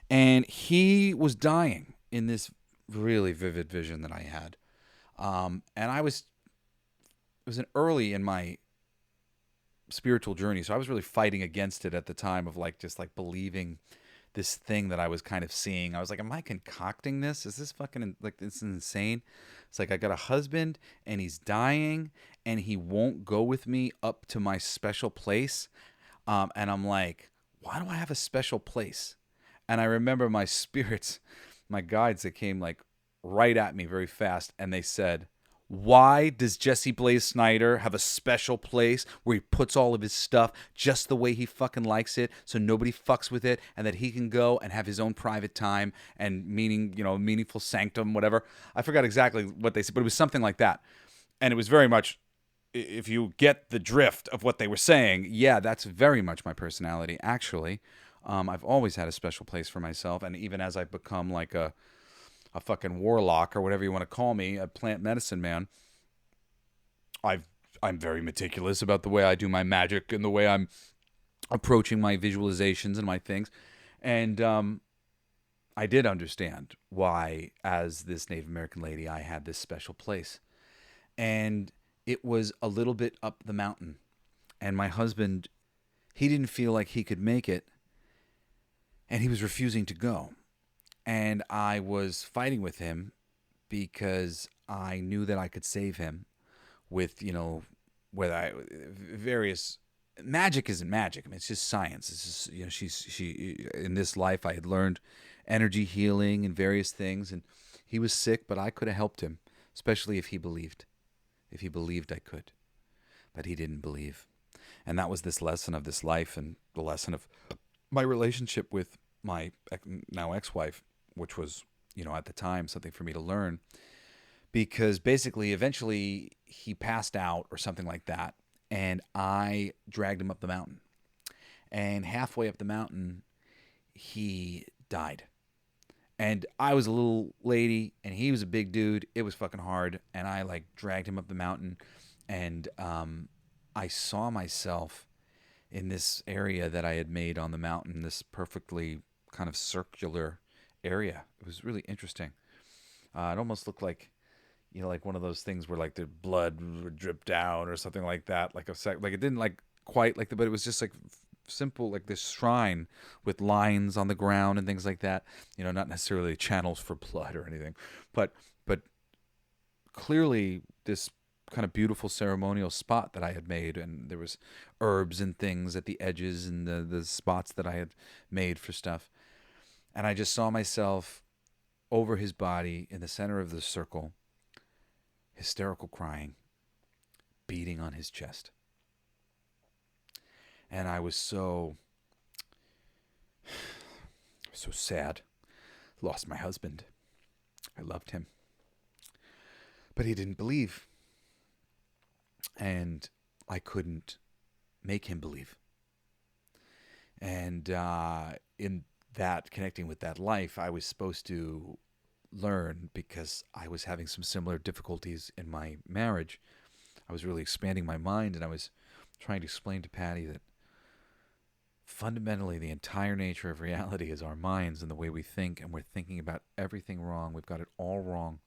And he was dying in this really vivid vision that I had. And it was an early in my spiritual journey, so I was really fighting against it at the time of like just like believing this thing that I was kind of seeing. I was like, am I concocting this? Is this fucking like, this is insane? It's like I got a husband and he's dying and he won't go with me up to my special place. And I'm like, why do I have a special place? And I remember my spirits, my guides that came like right at me very fast. And they said, why does Jesse Blaze Snider have a special place where he puts all of his stuff just the way he fucking likes it, so nobody fucks with it, and that he can go and have his own private time and meaningful sanctum, whatever. I forgot exactly what they said, but it was something like that. And it was very much, if you get the drift of what they were saying, yeah, that's very much my personality, actually. I've always had a special place for myself, and even as I've become like a fucking warlock or whatever you want to call me, a plant medicine man, I'm very meticulous about the way I do my magic and the way I'm approaching my visualizations and my things. And I did understand why, as this Native American lady, I had this special place. And it was a little bit up the mountain. And my husband, he didn't feel like he could make it, and he was refusing to go. And I was fighting with him because I knew that I could save him with, various magic isn't magic. I mean, it's just science. It's just, she in this life I had learned energy healing and various things, and he was sick, but I could have helped him, especially if he believed. If he believed I could. But he didn't believe. And that was this lesson of this life, and the lesson of my relationship with my now ex-wife, which was, at the time something for me to learn, because basically eventually he passed out or something like that, and I dragged him up the mountain, and halfway up the mountain he died. And I was a little lady and he was a big dude. It was fucking hard, and I like dragged him up the mountain, and I saw myself in this area that I had made on the mountain, this perfectly kind of circular area. It was really interesting. It almost looked like, like one of those things where like the blood would drip down or something like that. Like like it didn't like quite like but it was just like simple, like this shrine with lines on the ground and things like that. Not necessarily channels for blood or anything, but clearly this kind of beautiful ceremonial spot that I had made, and there was herbs and things at the edges and the spots that I had made for stuff. And I just saw myself over his body in the center of the circle, hysterical crying, beating on his chest. And I was so sad. Lost my husband. I loved him. But he didn't believe. And I couldn't make him believe. And in that, connecting with that life, I was supposed to learn, because I was having some similar difficulties in my marriage. I was really expanding my mind, and I was trying to explain to Patty that fundamentally the entire nature of reality is our minds and the way we think, and we're thinking about everything wrong. We've got it all wrong.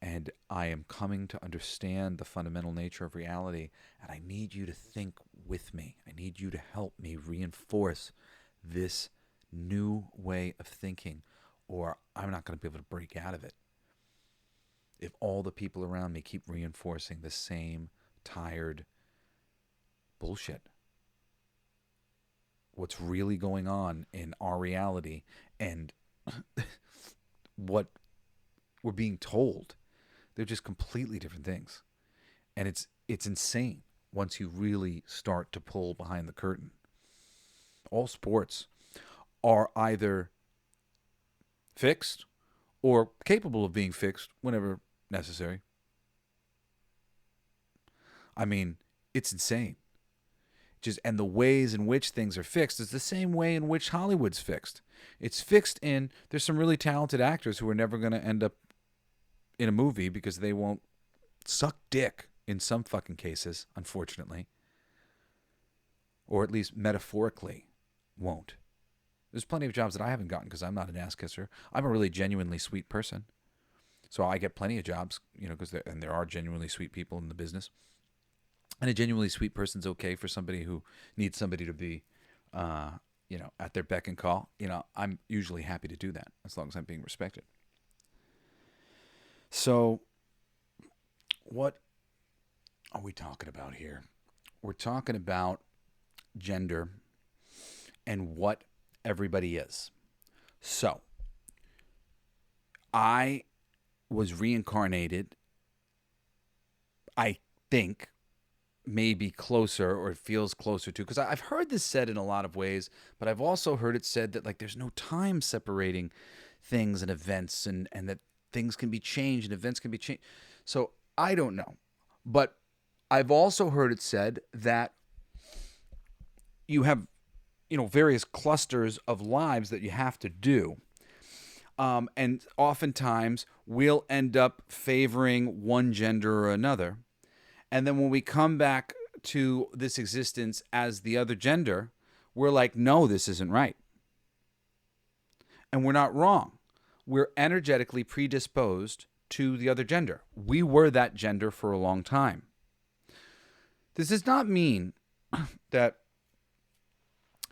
And I am coming to understand the fundamental nature of reality, and I need you to think with me. I need you to help me reinforce this new way of thinking, or I'm not going to be able to break out of it. If all the people around me keep reinforcing the same tired bullshit. What's really going on in our reality and what we're being told, they're just completely different things. And it's insane once you really start to pull behind the curtain. All sports are either fixed or capable of being fixed whenever necessary. I mean, it's insane. And the ways in which things are fixed is the same way in which Hollywood's fixed. It's fixed in, there's some really talented actors who are never going to end up in a movie because they won't suck dick in some fucking cases, unfortunately. Or at least metaphorically won't. There's plenty of jobs that I haven't gotten because I'm not an ass kisser. I'm a really genuinely sweet person. So I get plenty of jobs, because there are genuinely sweet people in the business. And a genuinely sweet person's okay for somebody who needs somebody to be, at their beck and call, I'm usually happy to do that as long as I'm being respected. So, what are we talking about here? We're talking about gender and what everybody is. So, I was reincarnated, I think, maybe closer, or it feels closer to, because I've heard this said in a lot of ways, but I've also heard it said that like there's no time separating things and events, and that things can be changed and events can be changed. So I don't know. But I've also heard it said that you have, various clusters of lives that you have to do. And oftentimes we'll end up favoring one gender or another. And then when we come back to this existence as the other gender, we're like, no, this isn't right. And we're not wrong. We're energetically predisposed to the other gender. We were that gender for a long time. This does not mean that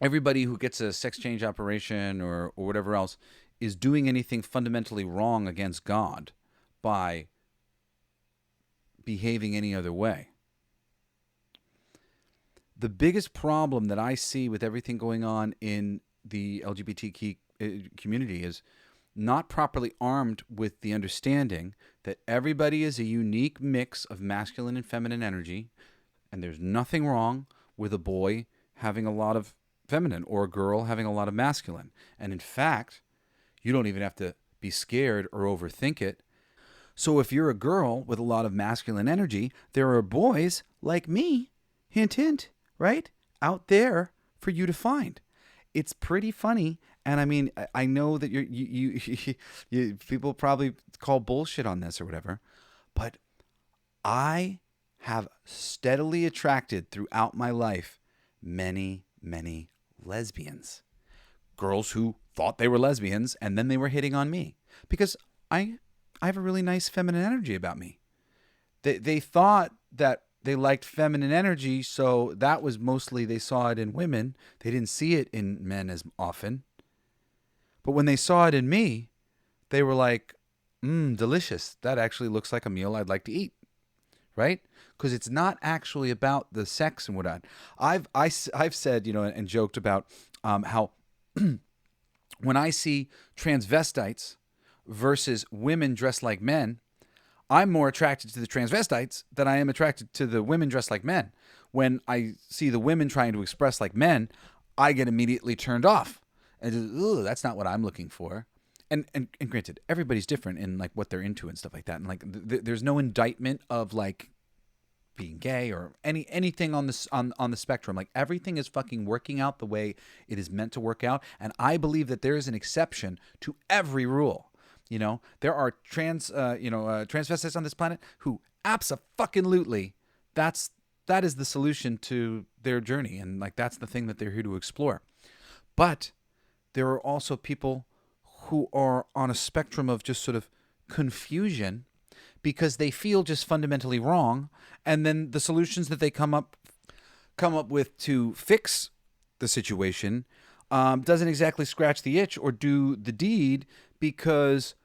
everybody who gets a sex change operation or whatever else is doing anything fundamentally wrong against God by behaving any other way. The biggest problem that I see with everything going on in the LGBTQ community is not properly armed with the understanding that everybody is a unique mix of masculine and feminine energy, and there's nothing wrong with a boy having a lot of feminine or a girl having a lot of masculine. And in fact, you don't even have to be scared or overthink it. So if you're a girl with a lot of masculine energy, there are boys like me, hint, hint, right, out there for you to find. It's pretty funny. And I mean, I know that you people probably call bullshit on this or whatever, but I have steadily attracted throughout my life many, many lesbians. Girls who thought they were lesbians and then they were hitting on me because I have a really nice feminine energy about me. They thought that they liked feminine energy, so that was mostly they saw it in women. They didn't see it in men as often. But when they saw it in me, they were like, delicious. That actually looks like a meal I'd like to eat. Right? Because it's not actually about the sex and whatnot. I've said, and joked about how when I see transvestites versus women dressed like men, I'm more attracted to the transvestites than I am attracted to the women dressed like men. When I see the women trying to express like men, I get immediately turned off. And just, that's not what I'm looking for. And granted, everybody's different in like what they're into and stuff like that. And like, there's no indictment of like being gay or anything on this on the spectrum. Like everything is fucking working out the way it is meant to work out. And I believe that there is an exception to every rule. There are transvestites on this planet who abso-fucking-lutely that is the solution to their journey, and like that's the thing that they're here to explore. But there are also people who are on a spectrum of just sort of confusion because they feel just fundamentally wrong, and then the solutions that they come up with to fix the situation doesn't exactly scratch the itch or do the deed because,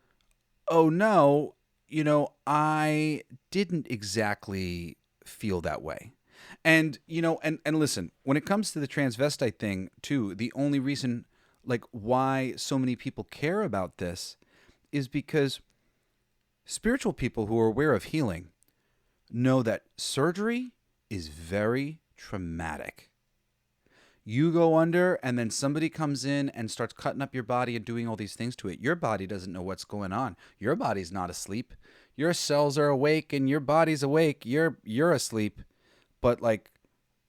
oh no, I didn't exactly feel that way. And, and listen, when it comes to the transvestite thing too, the only reason like why so many people care about this is because spiritual people who are aware of healing know that surgery is very traumatic. You go under and then somebody comes in and starts cutting up your body and doing all these things to it. Your body doesn't know what's going on. Your body's not asleep. Your cells are awake and your body's awake. You're asleep. But like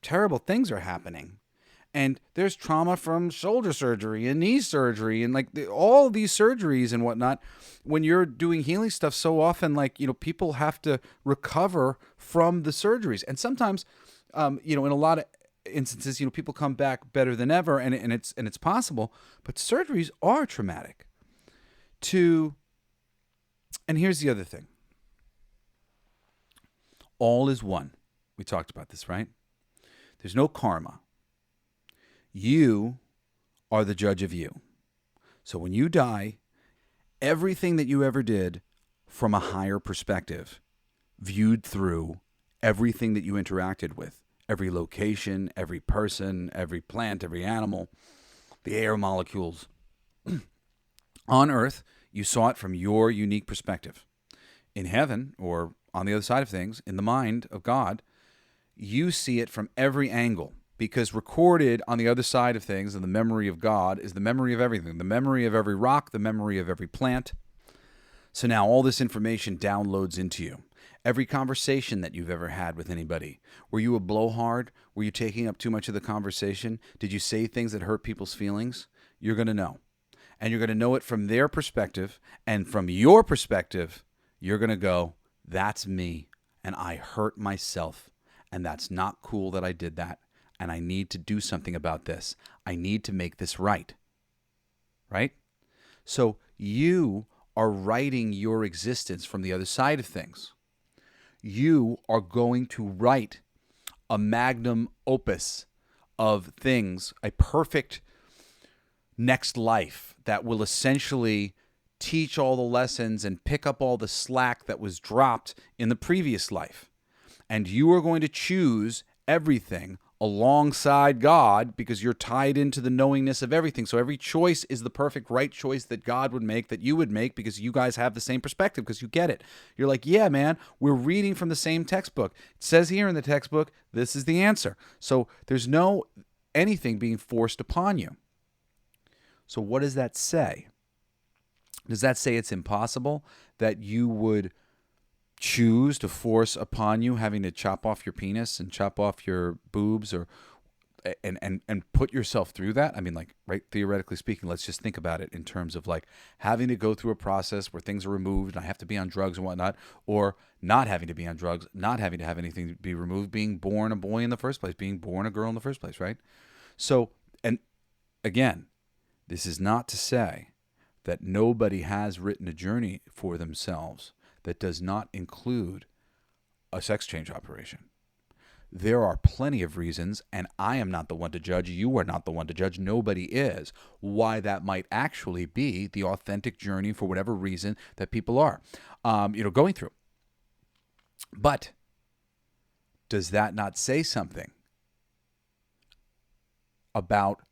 terrible things are happening. And there's trauma from shoulder surgery and knee surgery and like all these surgeries and whatnot. When you're doing healing stuff, so often like, people have to recover from the surgeries. And sometimes, in a lot of instances, people come back better than ever, and it's possible. But surgeries are traumatic. And here's the other thing. All is one. We talked about this, right? There's no karma. You are the judge of you. So when you die, everything that you ever did from a higher perspective, viewed through everything that you interacted with, every location, every person, every plant, every animal, the air molecules. On earth, you saw it from your unique perspective. In heaven, or on the other side of things, in the mind of God, you see it from every angle, because recorded on the other side of things in the memory of God is the memory of everything, the memory of every rock, the memory of every plant. So now all this information downloads into you. Every conversation that you've ever had with anybody. Were you a blowhard? Were you taking up too much of the conversation? Did you say things that hurt people's feelings? You're going to know. And you're going to know it from their perspective. And from your perspective, you're going to go, that's me. And I hurt myself. And that's not cool that I did that. And I need to do something about this. I need to make this right. Right? So you are writing your existence from the other side of things. You are going to write a magnum opus of things, a perfect next life that will essentially teach all the lessons and pick up all the slack that was dropped in the previous life. And you are going to choose everything alongside God because you're tied into the knowingness of everything. So every choice is the perfect right choice that God would make, that you would make, because you guys have the same perspective, because you get it. You're like, yeah, man, we're reading from the same textbook. It says here in the textbook, this is the answer. So there's no anything being forced upon you. So what does that say? Does that say it's impossible that you would choose to force upon you having to chop off your penis and chop off your boobs or and put yourself through that? I mean, like, right, theoretically speaking, let's just think about it in terms of like having to go through a process where things are removed and I have to be on drugs and whatnot, or not having to be on drugs, not having to have anything be removed, being born a boy in the first place, being born a girl in the first place, right? So, and again, this is not to say that nobody has written a journey for themselves that does not include a sex change operation. There are plenty of reasons, and I am not the one to judge, you are not the one to judge, nobody is, why that might actually be the authentic journey for whatever reason that people are, going through. But does that not say something about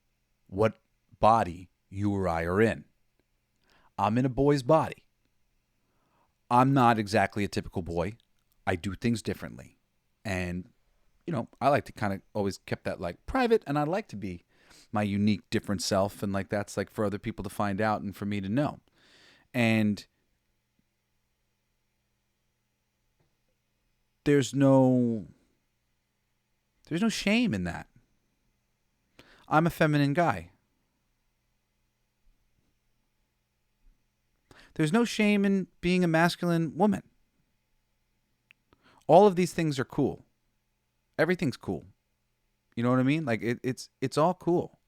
what body you or I are in? I'm in a boy's body. I'm not exactly a typical boy. I do things differently. And, I like to kind of always kept that like private, and I like to be my unique, different self. And like, that's like for other people to find out and for me to know. And there's no shame in that. I'm a feminine guy. There's no shame in being a masculine woman. All of these things are cool. Everything's cool. You know what I mean? Like it's all cool.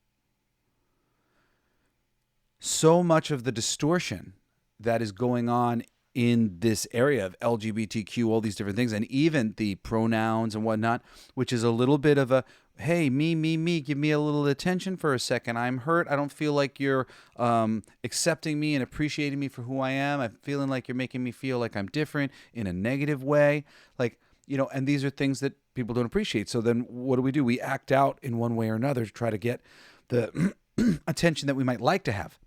So much of the distortion that is going on in this area of LGBTQ, all these different things, and even the pronouns and whatnot, which is a little bit of a, hey, me, give me a little attention for a second. I'm hurt. I don't feel like you're accepting me and appreciating me for who I am. I'm feeling like you're making me feel like I'm different in a negative way. Like, and these are things that people don't appreciate. So then what do? We act out in one way or another to try to get the attention that we might like to have.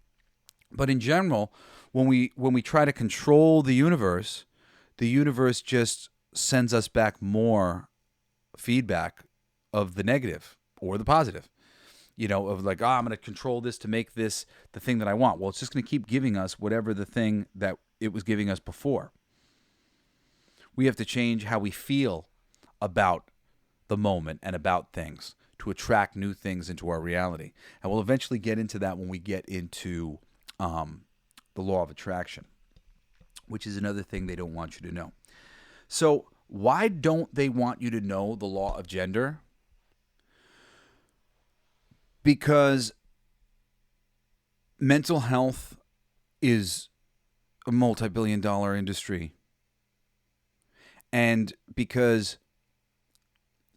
But in general, when we try to control the universe just sends us back more feedback of the negative or the positive, of like, I'm going to control this to make this the thing that I want. Well, it's just going to keep giving us whatever the thing that it was giving us before. We have to change how we feel about the moment and about things to attract new things into our reality. And we'll eventually get into that when we get into the law of attraction, which is another thing they don't want you to know. So why don't they want you to know the law of gender? Because mental health is a multi-billion-dollar industry. And because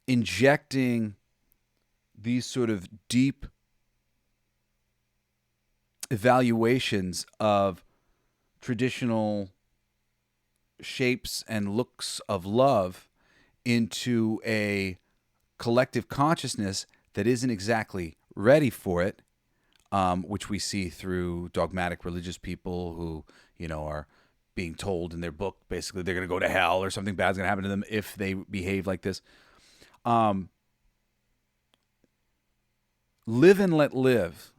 injecting these sort of deep evaluations of traditional shapes and looks of love into a collective consciousness that isn't exactly ready for it, which we see through dogmatic religious people who, are being told in their book, basically they're going to go to hell or something bad's going to happen to them if they behave like this. Live and let live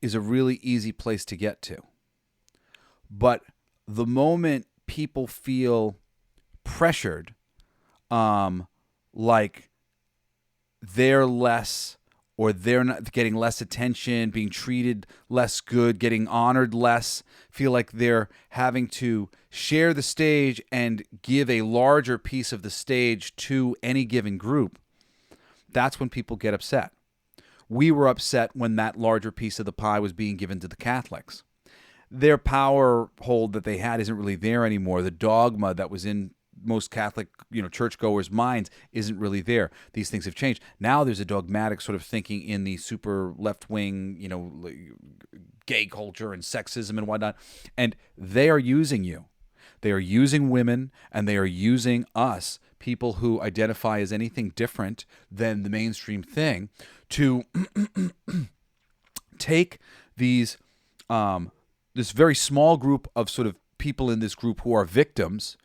is a really easy place to get to. But the moment people feel pressured, like they're less, or they're not getting less attention, being treated less good, getting honored less, feel like they're having to share the stage and give a larger piece of the stage to any given group, that's when people get upset. We were upset when that larger piece of the pie was being given to the Catholics. Their power hold that they had isn't really there anymore. The dogma that was in most Catholic, churchgoers' minds isn't really there. These things have changed. Now there's a dogmatic sort of thinking in the super left-wing, gay culture and sexism and whatnot, and they are using you. They are using women, and they are using us, people who identify as anything different than the mainstream thing, to take these this very small group of sort of people in this group who are victims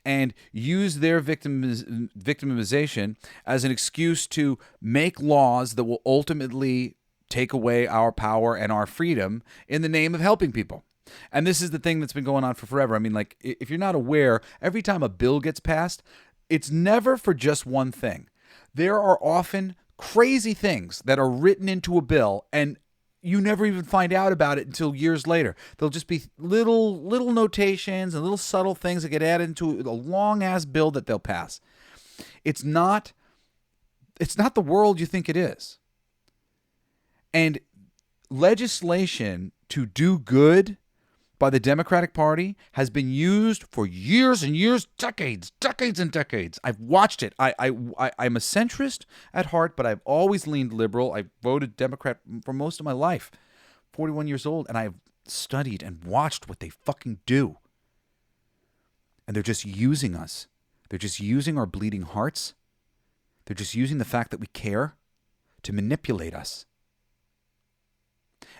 and use their victimization as an excuse to make laws that will ultimately take away our power and our freedom in the name of helping people. And this is the thing that's been going on for forever. I mean, like, if you're not aware, every time a bill gets passed, it's never for just one thing. There are often crazy things that are written into a bill, and you never even find out about it until years later. There'll just be little notations and little subtle things that get added into a long-ass bill that they'll pass. It's not the world you think it is. And legislation to do good by the Democratic Party has been used for years and years, decades and decades. I've watched it. I'm a centrist at heart, but I've always leaned liberal. I voted Democrat for most of my life, 41 years old, and I've studied and watched what they fucking do. And they're just using us. They're just using our bleeding hearts. They're just using the fact that we care to manipulate us.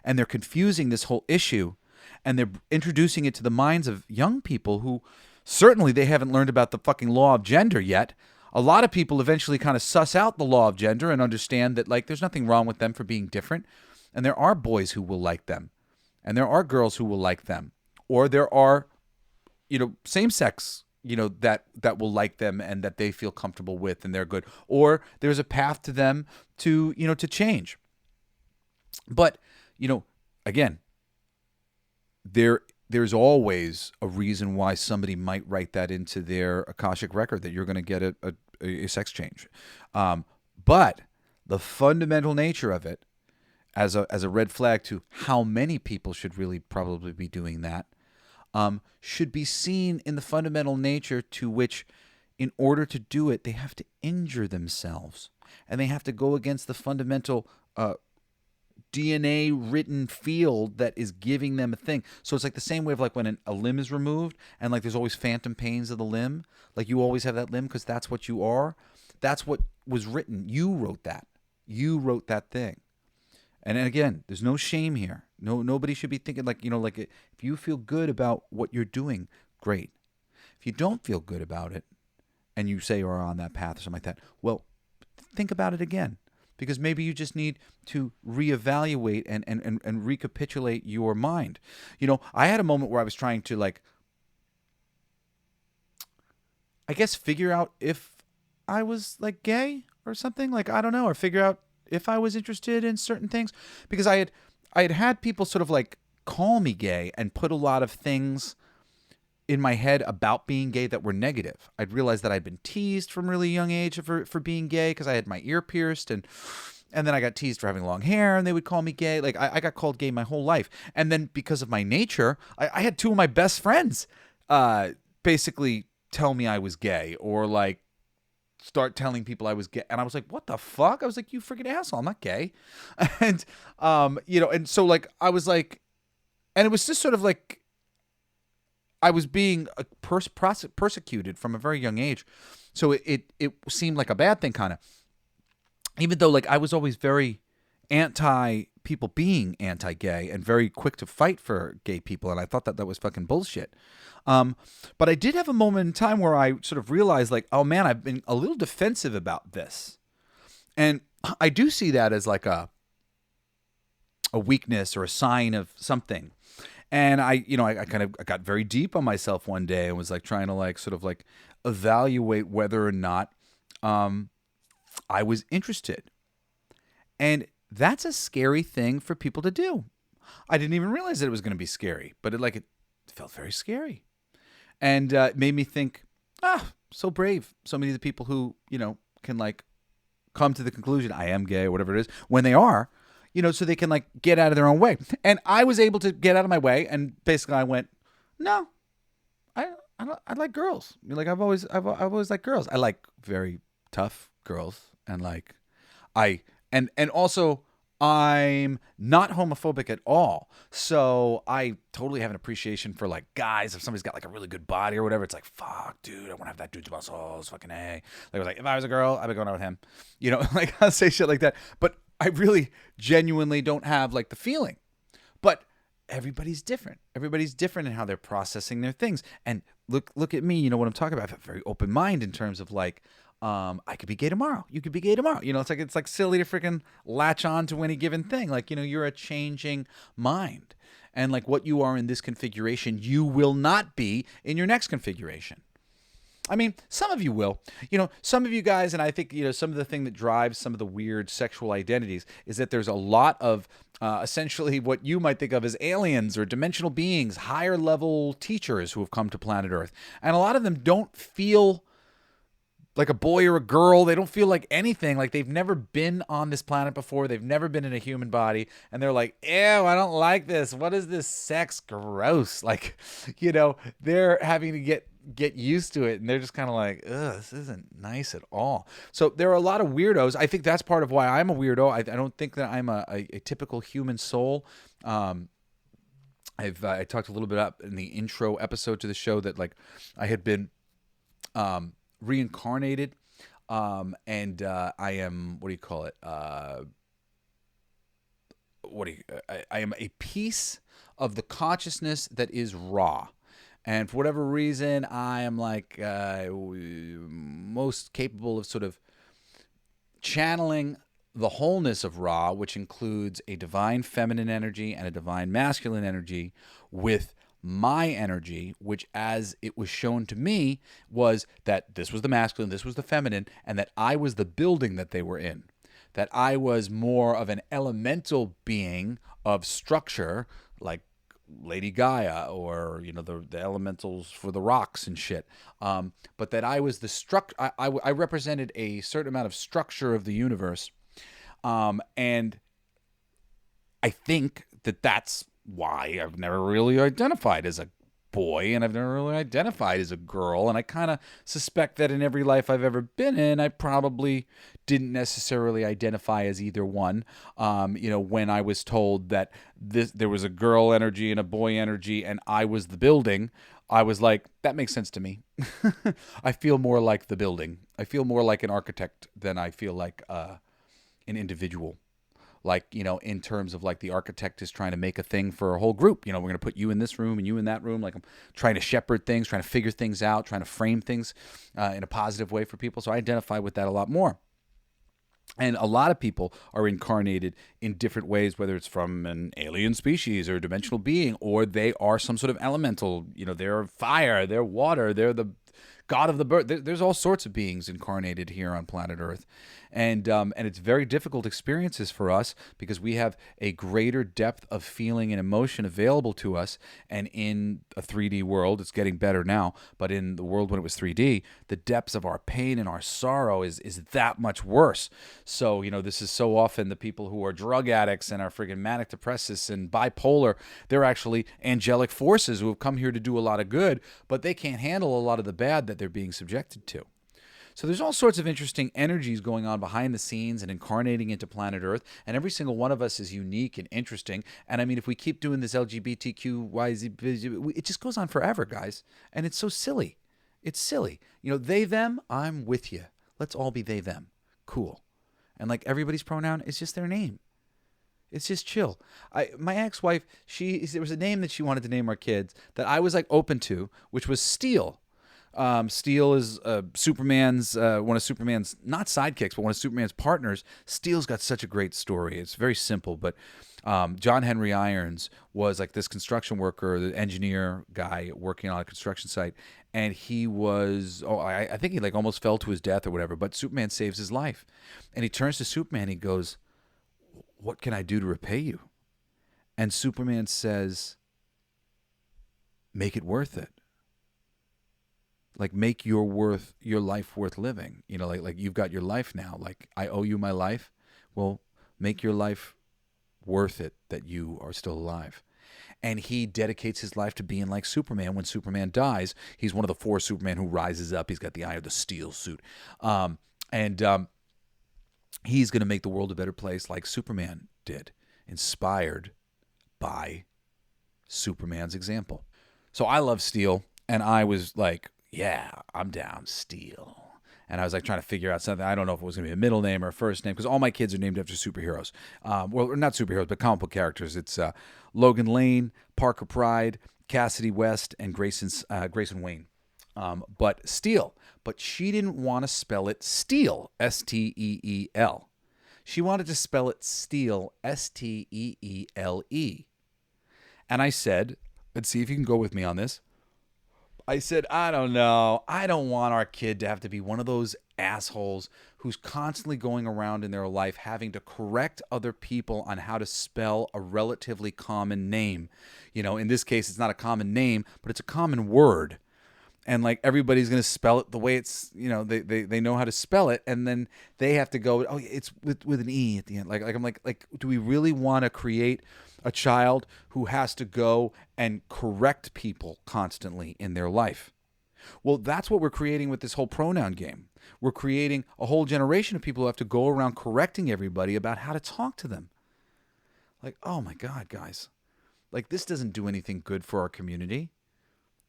And they're confusing this whole issue, and they're introducing it to the minds of young people who certainly they haven't learned about the fucking law of gender yet. A lot of people eventually kind of suss out the law of gender and understand that, like, there's nothing wrong with them for being different. And there are boys who will like them. And there are girls who will like them. Or there are, same-sex, that will like them and that they feel comfortable with and they're good. Or there's a path to them to change. But, again, there's always a reason why somebody might write that into their Akashic record that you're going to get a sex change. But the fundamental nature of it, as a red flag to how many people should really probably be doing that, should be seen in the fundamental nature to which, in order to do it, they have to injure themselves. And they have to go against the fundamental DNA written field that is giving them a thing. So it's like the same way of like when a limb is removed and like there's always phantom pains of the limb. Like you always have that limb because that's what you are. That's what was written. You wrote that. You wrote that thing. And again, there's no shame here. Nobody should be thinking like, if you feel good about what you're doing, great. If you don't feel good about it and you say you're on that path or something like that, well, think about it again. Because maybe you just need to reevaluate and recapitulate your mind. I had a moment where I was trying to, figure out if I was, gay or something. I don't know, or figure out if I was interested in certain things. Because I had people sort of, call me gay and put a lot of things in my head about being gay that were negative. I'd realized that I'd been teased from a really young age for being gay because I had my ear pierced, and then I got teased for having long hair, and they would call me gay. I got called gay my whole life. And then because of my nature, I had two of my best friends basically tell me I was gay, or start telling people I was gay. And I was like, what the fuck? I was like, you freaking asshole, I'm not gay. And, and so I was like, And it was just sort of like I was being persecuted from a very young age. So it seemed like a bad thing, kind of. Even though, like, I was always very anti people being anti-gay and very quick to fight for gay people, and I thought that was fucking bullshit. But I did have a moment in time where I sort of realized, like, oh man, I've been a little defensive about this. And I do see that as like a weakness or a sign of something. And I got very deep on myself one day and was like trying to like sort of like evaluate whether or not I was interested. And that's a scary thing for people to do. I didn't even realize that it was going to be scary, but it felt very scary. And it made me think, so brave. So many of the people who, can like come to the conclusion I am gay or whatever it is when they are, so they can like get out of their own way. And I was able to get out of my way. And basically I went, no, I like girls. Like I've always liked girls. I like very tough girls. And like and also I'm not homophobic at all. So I totally have an appreciation for like guys. If somebody's got like a really good body or whatever, it's like, fuck, dude, I want to have that dude's muscles. Fucking A. Like I was like, if I was a girl, I'd be going out with him. Like I'll say shit like that. But I really genuinely don't have like the feeling. But everybody's different. Everybody's different in how they're processing their things. And look at me, you know what I'm talking about. I have a very open mind in terms of like, I could be gay tomorrow. You could be gay tomorrow. It's like silly to freaking latch on to any given thing. Like, you're a changing mind. And like what you are in this configuration, you will not be in your next configuration. I mean, some of you will. Some of you guys, and I think, some of the thing that drives some of the weird sexual identities is that there's a lot of essentially what you might think of as aliens or dimensional beings, higher level teachers who have come to planet Earth. And a lot of them don't feel like a boy or a girl. They don't feel like anything. Like they've never been on this planet before. They've never been in a human body. And they're like, ew, I don't like this. What is this sex? Gross. Like, they're having to get used to it. And they're just kind of like, ugh, this isn't nice at all. So there are a lot of weirdos. I think that's part of why I'm a weirdo. I don't think that I'm a typical human soul. I talked a little bit up in the intro episode to the show that like I had been reincarnated, and I am, what do you call it? I am a piece of the consciousness that is Ra. And for whatever reason, I am like most capable of sort of channeling the wholeness of Ra, which includes a divine feminine energy and a divine masculine energy with my energy, which as it was shown to me was that this was the masculine, this was the feminine, and that I was the building that they were in. That I was more of an elemental being of structure, like Lady Gaia or, the elementals for the rocks and shit. But that I was the I represented a certain amount of structure of the universe. And I think that that's why I've never really identified as a boy and I've never really identified as a girl. And I kind of suspect that in every life I've ever been in, I probably didn't necessarily identify as either one. When I was told that there was a girl energy and a boy energy and I was the building, I was like, that makes sense to me. I feel more like the building. I feel more like an architect than I feel like an individual. Like, in terms of like the architect is trying to make a thing for a whole group. We're going to put you in this room and you in that room. Like I'm trying to shepherd things, trying to figure things out, trying to frame things in a positive way for people. So I identify with that a lot more. And a lot of people are incarnated in different ways, whether it's from an alien species or a dimensional being, or they are some sort of elemental. They're fire, they're water, they're the god of the bird. There's all sorts of beings incarnated here on planet Earth. And it's very difficult experiences for us because we have a greater depth of feeling and emotion available to us. And in a 3D world, it's getting better now, but in the world when it was 3D, the depths of our pain and our sorrow is that much worse. So, this is so often the people who are drug addicts and are friggin' manic depressives and bipolar, they're actually angelic forces who have come here to do a lot of good, but they can't handle a lot of the bad that they're being subjected to. So there's all sorts of interesting energies going on behind the scenes and incarnating into planet Earth. And every single one of us is unique and interesting. And I mean, if we keep doing this LGBTQ, it just goes on forever, guys. And it's so silly. It's silly. You know, they, them, I'm with you. Let's all be they, them. Cool. And like everybody's pronoun is just their name. It's just chill. My ex-wife, there was a name that she wanted to name our kids that I was like open to, which was Steel. Steel is Superman's one of Superman's not sidekicks, but one of Superman's partners. Steel's got such a great story. It's very simple, but John Henry Irons was like this construction worker, the engineer guy working on a construction site, and he was I think he like almost fell to his death or whatever. But Superman saves his life, and he turns to Superman. And he goes, "What can I do to repay you?" And Superman says, "Make it worth it. Like make your life worth living. You know, like you've got your life now. Like I owe you my life. Well, make your life worth it that you are still alive." And he dedicates his life to being like Superman. When Superman dies, he's one of the 4 Superman who rises up. He's got the eye of the steel suit. He's going to make the world a better place like Superman did, inspired by Superman's example. So I love Steel, and I was like, yeah, I'm down, Steel. And I was like trying to figure out something. I don't know if it was going to be a middle name or a first name, because all my kids are named after superheroes. Well, not superheroes, but comic book characters. It's Logan Lane, Parker Pride, Cassidy West, and Grayson Wayne. But Steel. But she didn't want to spell it Steel, Steel. She wanted to spell it Steel, Steele. And I said, let's see if you can go with me on this. I said, I don't know. I don't want our kid to have to be one of those assholes who's constantly going around in their life having to correct other people on how to spell a relatively common name. You know, in this case, it's not a common name, but it's a common word. And like everybody's going to spell it the way it's, you know, they know how to spell it. And then they have to go, oh, it's with an E at the end. I'm like, do we really want to create a child who has to go and correct people constantly in their life? Well, that's what we're creating with this whole pronoun game. We're creating a whole generation of people who have to go around correcting everybody about how to talk to them. Like, oh my God, guys. Like, this doesn't do anything good for our community.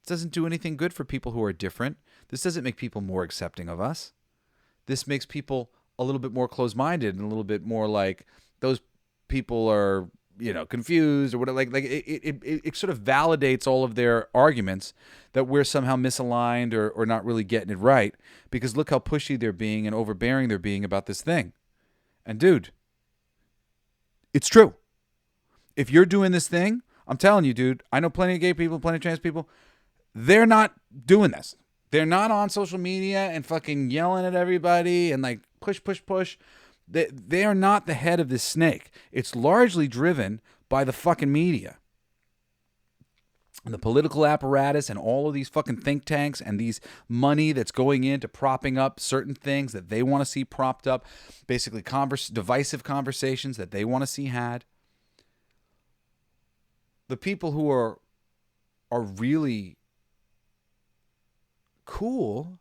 It doesn't do anything good for people who are different. This doesn't make people more accepting of us. This makes people a little bit more closed-minded and a little bit more like those people are, you know, confused or whatever. Like it sort of validates all of their arguments that we're somehow misaligned or not really getting it right, because look how pushy they're being and overbearing they're being about this thing. And dude, it's true. If you're doing this thing, I'm telling you, dude, I know plenty of gay people, plenty of trans people. They're not doing this. They're not on social media and fucking yelling at everybody and like push. They are not the head of this snake. It's largely driven by the fucking media and the political apparatus and all of these fucking think tanks and these money that's going into propping up certain things that they want to see propped up, basically divisive conversations that they want to see had. The people who are really cool,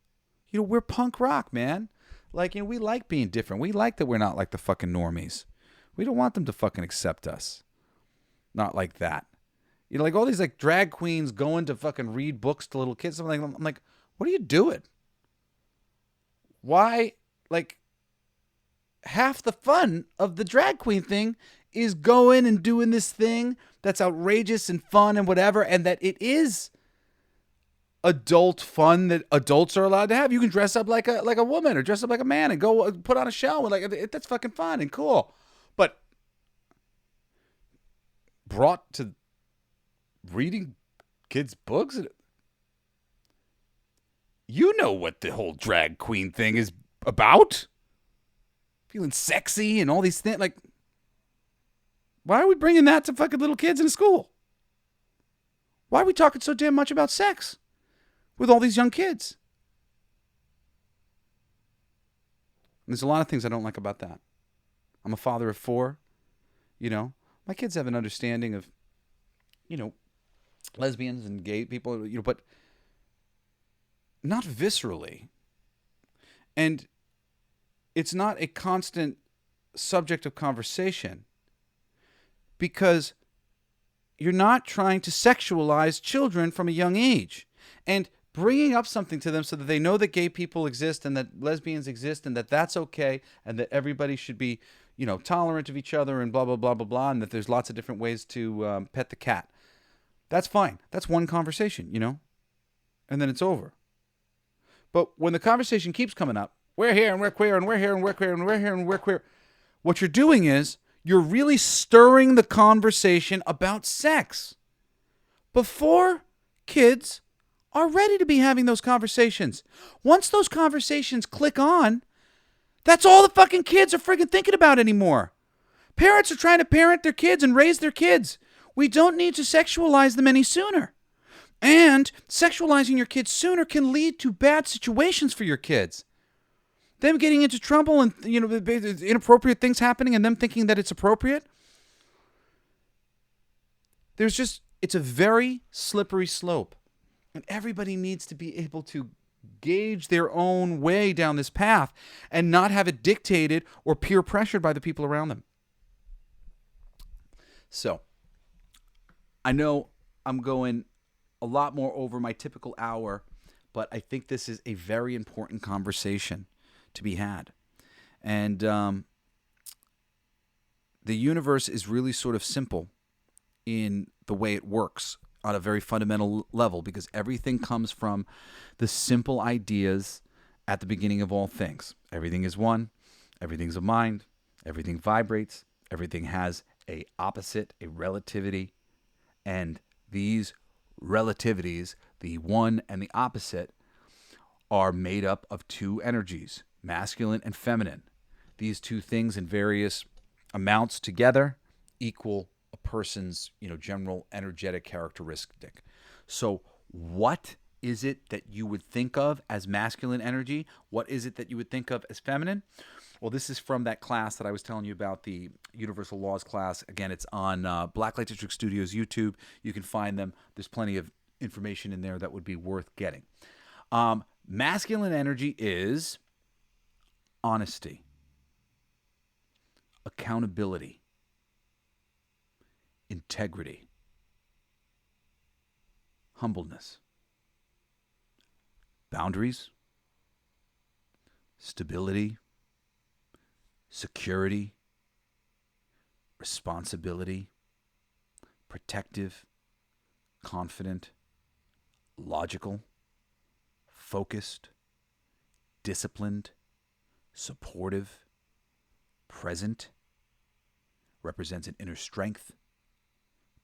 you know, we're punk rock, man. Like, you know, we like being different. We like that we're not like the fucking normies. We don't want them to fucking accept us. Not like that. You know, like all these like drag queens going to fucking read books to little kids. I'm like, what are you doing? Why? Like, half the fun of the drag queen thing is going and doing this thing that's outrageous and fun and whatever, and that it is adult fun that adults are allowed to have. You can dress up like a woman or dress up like a man and go put on a show, and like that's fucking fun and cool. But brought to reading kids' books, you know what the whole drag queen thing is about. Feeling sexy and all these things. Like, why are we bringing that to fucking little kids in school? Why are we talking so damn much about sex with all these young kids? And there's a lot of things I don't like about that. I'm a father of 4. You know, my kids have an understanding of, you know, lesbians and gay people, you know, but not viscerally. And it's not a constant subject of conversation because you're not trying to sexualize children from a young age. And bringing up something to them so that they know that gay people exist and that lesbians exist and that that's okay and that everybody should be, tolerant of each other and blah, blah, blah, blah, blah, and that there's lots of different ways to pet the cat. That's fine. That's one conversation, and then it's over. But when the conversation keeps coming up, we're here and we're queer and we're here and we're queer and we're here and we're queer, what you're doing is you're really stirring the conversation about sex before kids are ready to be having those conversations. Once those conversations click on, that's all the fucking kids are freaking thinking about anymore. Parents are trying to parent their kids and raise their kids. We don't need to sexualize them any sooner. And sexualizing your kids sooner can lead to bad situations for your kids. Them getting into trouble and, inappropriate things happening and them thinking that it's appropriate. It's a very slippery slope. And everybody needs to be able to gauge their own way down this path and not have it dictated or peer pressured by the people around them. So, I know I'm going a lot more over my typical hour, but I think this is a very important conversation to be had. And the universe is really sort of simple in the way it works on a very fundamental level, because everything comes from the simple ideas at the beginning of all things. Everything is one, everything's a mind, everything vibrates, everything has a opposite, a relativity, and these relativities, the one and the opposite, are made up of two energies, masculine and feminine. These two things in various amounts together equal a person's, general energetic characteristic. So what is it that you would think of as masculine energy? What is it that you would think of as feminine? Well, this is from that class that I was telling you about, the Universal Laws class. Again, it's on Blacklight District Studios YouTube. You can find them. There's plenty of information in there that would be worth getting. Masculine energy is honesty, accountability, integrity, humbleness, boundaries, stability, security, responsibility, protective, confident, logical, focused, disciplined, supportive, present, represents an inner strength,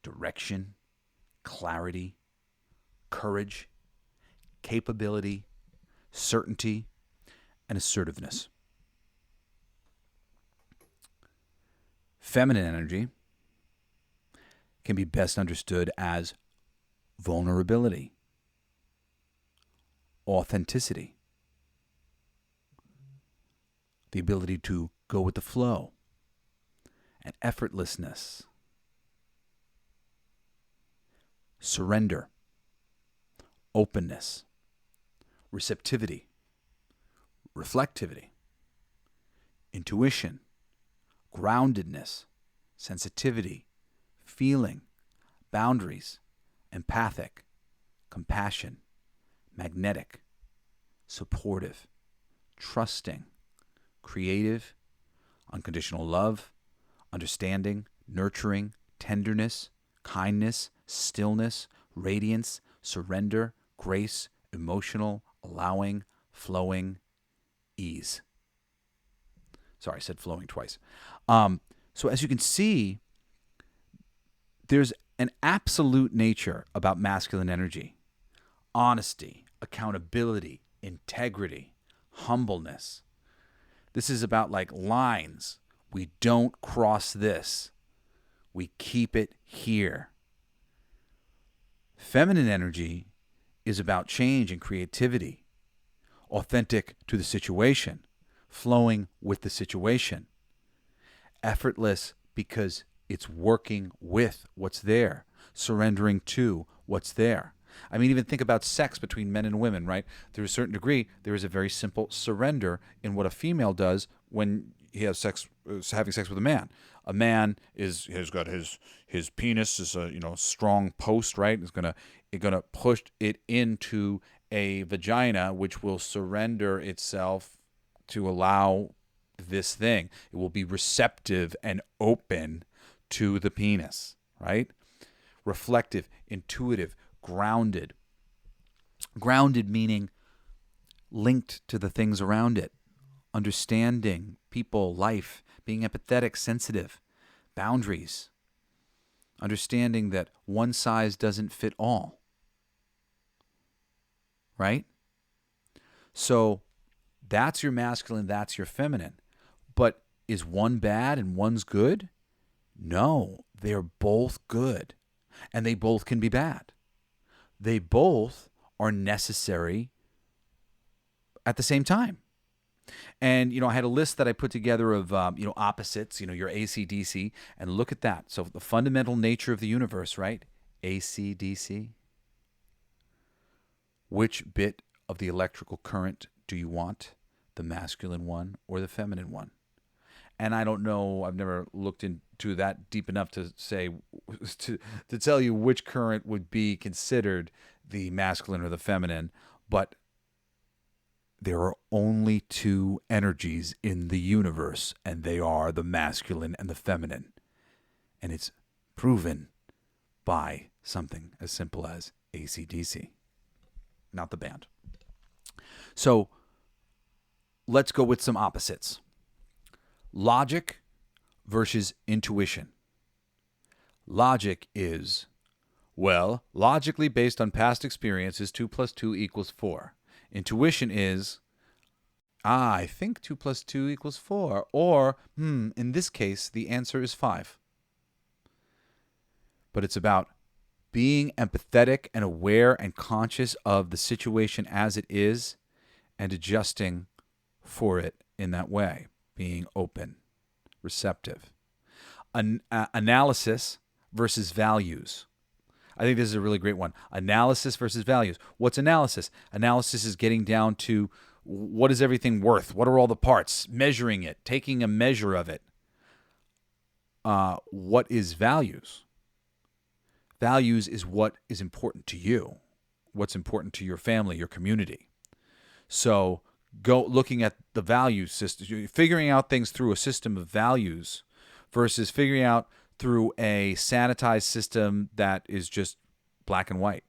direction, clarity, courage, capability, certainty, and assertiveness. Feminine energy can be best understood as vulnerability, authenticity, the ability to go with the flow, and effortlessness, surrender, openness, receptivity, reflectivity, intuition, groundedness, sensitivity, feeling, boundaries, empathic, compassion, magnetic, supportive, trusting, creative, unconditional love, understanding, nurturing, tenderness, kindness, stillness, radiance, surrender, grace, emotional, allowing, flowing, ease. Sorry, I said flowing twice. So as you can see, there's an absolute nature about masculine energy. Honesty, accountability, integrity, humbleness. This is about like lines. We don't cross this. We keep it here. Feminine energy is about change and creativity, authentic to the situation, flowing with the situation, effortless because it's working with what's there, surrendering to what's there. I mean, even think about sex between men and women, right? To a certain degree, there is a very simple surrender in what a female does when he has sex, having sex with a man. A man has got his penis is a strong post, right? It's gonna push it into a vagina, which will surrender itself to allow this thing. It will be receptive and open to the penis, right? Reflective, intuitive, grounded. Grounded meaning linked to the things around it, understanding people, life, being empathetic, sensitive, boundaries, understanding that one size doesn't fit all, right? So that's your masculine, that's your feminine. But is one bad and one's good? No, they're both good, and they both can be bad. They both are necessary at the same time. And, I had a list that I put together of, opposites, your AC/DC, and look at that. So the fundamental nature of the universe, right? AC/DC. Which bit of the electrical current do you want? The masculine one or the feminine one? And I don't know, I've never looked into that deep enough to say, to tell you which current would be considered the masculine or the feminine, but there are only two energies in the universe, and they are the masculine and the feminine. And it's proven by something as simple as AC/DC, not the band. So let's go with some opposites. Logic versus intuition. Logic is, logically based on past experiences, 2 + 2 = 4. Intuition is, I think 2 + 2 = 4. Or, in this case, the answer is 5. But it's about being empathetic and aware and conscious of the situation as it is and adjusting for it in that way. Being open, receptive. Analysis versus values. I think this is a really great one. Analysis versus values. What's analysis? Analysis is getting down to what is everything worth? What are all the parts? Measuring it, taking a measure of it. What is values? Values is what is important to you, what's important to your family, your community. So go looking at the value system, figuring out things through a system of values versus figuring out through a sanitized system that is just black and white.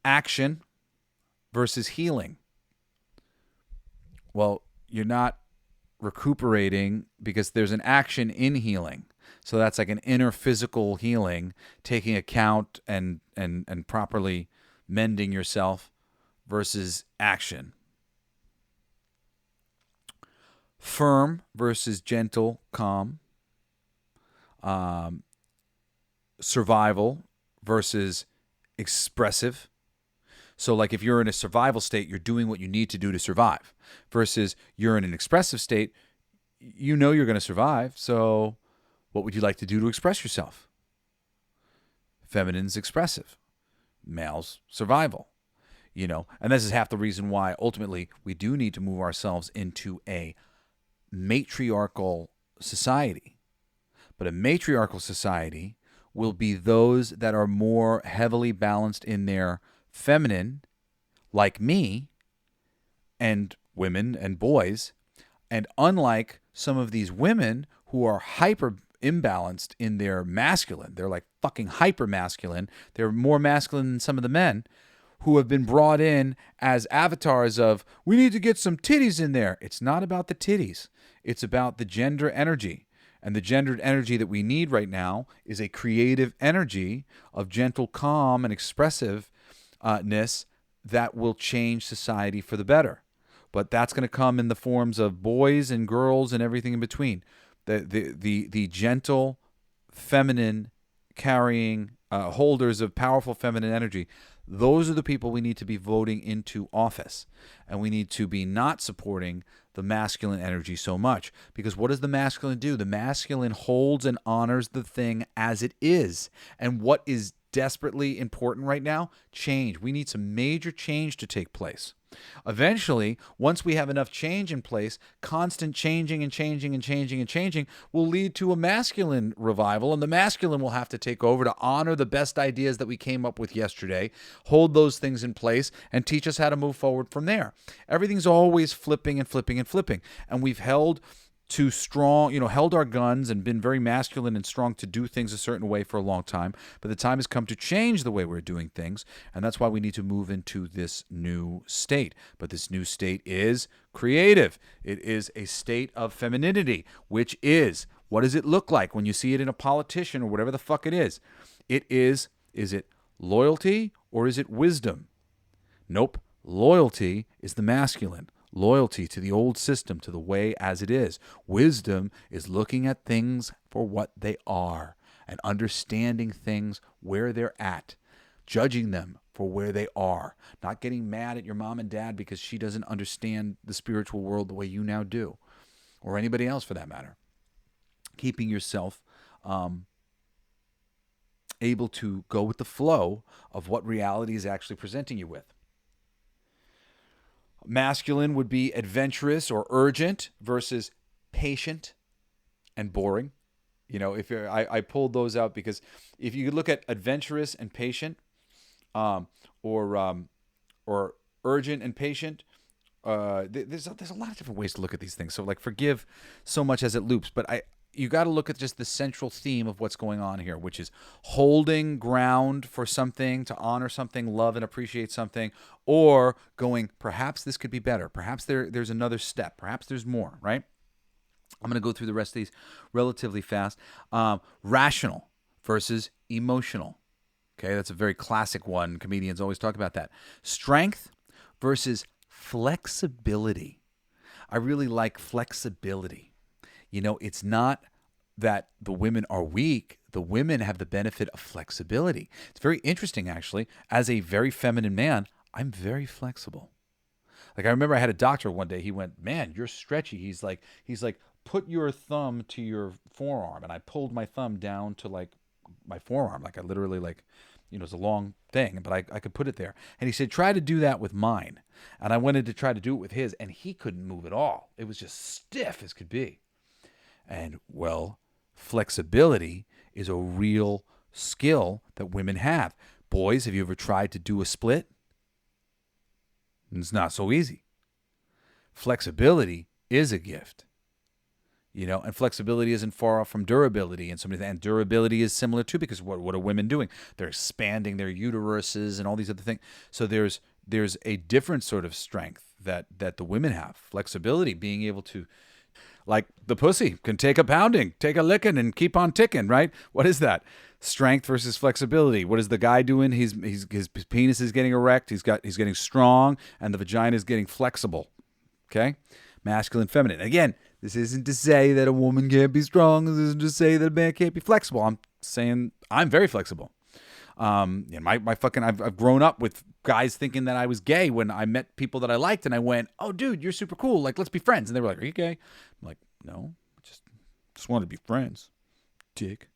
Action versus healing. Well, you're not recuperating because there's an action in healing. So that's like an inner physical healing, taking account and properly mending yourself versus action. Firm versus gentle, calm. Survival versus expressive. So like if you're in a survival state, you're doing what you need to do to survive. Versus you're in an expressive state, you're going to survive. So what would you like to do to express yourself? Feminine's expressive. Male's survival. And this is half the reason why ultimately we do need to move ourselves into a matriarchal society. But a matriarchal society will be those that are more heavily balanced in their feminine, like me, and women and boys. And unlike some of these women who are hyper imbalanced in their masculine, they're like fucking hyper masculine. They're more masculine than some of the men who have been brought in as avatars of, we need to get some titties in there. It's not about the titties. It's about the gender energy. And the gendered energy that we need right now is a creative energy of gentle, calm, and expressiveness that will change society for the better. But that's going to come in the forms of boys and girls and everything in between. The gentle, feminine, carrying holders of powerful feminine energy, those are the people we need to be voting into office. And we need to be not supporting the masculine energy so much. Because what does the masculine do? The masculine holds and honors the thing as it is. And what is desperately important right now? Change. We need some major change to take place. Eventually, once we have enough change in place, constant changing and changing and changing and changing will lead to a masculine revival, and the masculine will have to take over to honor the best ideas that we came up with yesterday, hold those things in place, and teach us how to move forward from there. Everything's always flipping and flipping and flipping, and we've held our guns and been very masculine and strong to do things a certain way for a long time. But the time has come to change the way we're doing things, and that's why we need to move into this new state. But this new state is creative. It is a state of femininity, which is, what does it look like when you see it in a politician or whatever the fuck it is? Is it loyalty or is it wisdom? Nope. Loyalty is the masculine. Loyalty to the old system, to the way as it is. Wisdom is looking at things for what they are and understanding things where they're at, judging them for where they are, not getting mad at your mom and dad because she doesn't understand the spiritual world the way you now do, or anybody else for that matter. Keeping yourself able to go with the flow of what reality is actually presenting you with. Masculine would be adventurous or urgent versus patient and boring. If I pulled those out because if you look at adventurous and patient, or urgent and patient, there's a lot of different ways to look at these things. So like forgive so much as it loops, but you got to look at just the central theme of what's going on here, which is holding ground for something, to honor something, love and appreciate something, or going, perhaps this could be better. Perhaps there's another step. Perhaps there's more, right? I'm going to go through the rest of these relatively fast. Rational versus emotional. Okay, that's a very classic one. Comedians always talk about that. Strength versus flexibility. I really like flexibility. It's not that the women are weak. The women have the benefit of flexibility. It's very interesting, actually. As a very feminine man, I'm very flexible. Like, I remember I had a doctor one day. He went, "Man, you're stretchy." He's like, "Put your thumb to your forearm." And I pulled my thumb down to like my forearm. Like I literally it's a long thing, but I could put it there. And he said, "Try to do that with mine." And I wanted to try to do it with his, and he couldn't move at all. It was just stiff as could be. And, well, flexibility is a real skill that women have. Boys, have you ever tried to do a split? It's not so easy. Flexibility is a gift. And flexibility isn't far off from durability, and durability is similar too, because what are women doing? They're expanding their uteruses and all these other things. So there's a different sort of strength that the women have. Flexibility, being able to, like the pussy, can take a pounding, take a licking, and keep on ticking, right? What is that? Strength versus flexibility. What is the guy doing? His penis is getting erect. He's getting strong, and the vagina is getting flexible. Okay, masculine, feminine. Again, this isn't to say that a woman can't be strong. This isn't to say that a man can't be flexible. I'm saying I'm very flexible. I've grown up with guys thinking that I was gay when I met people that I liked, and I went, "Oh, dude, you're super cool. Like, let's be friends." And they were like, "Are you gay?" I'm like, "No, just wanted to be friends." Dick.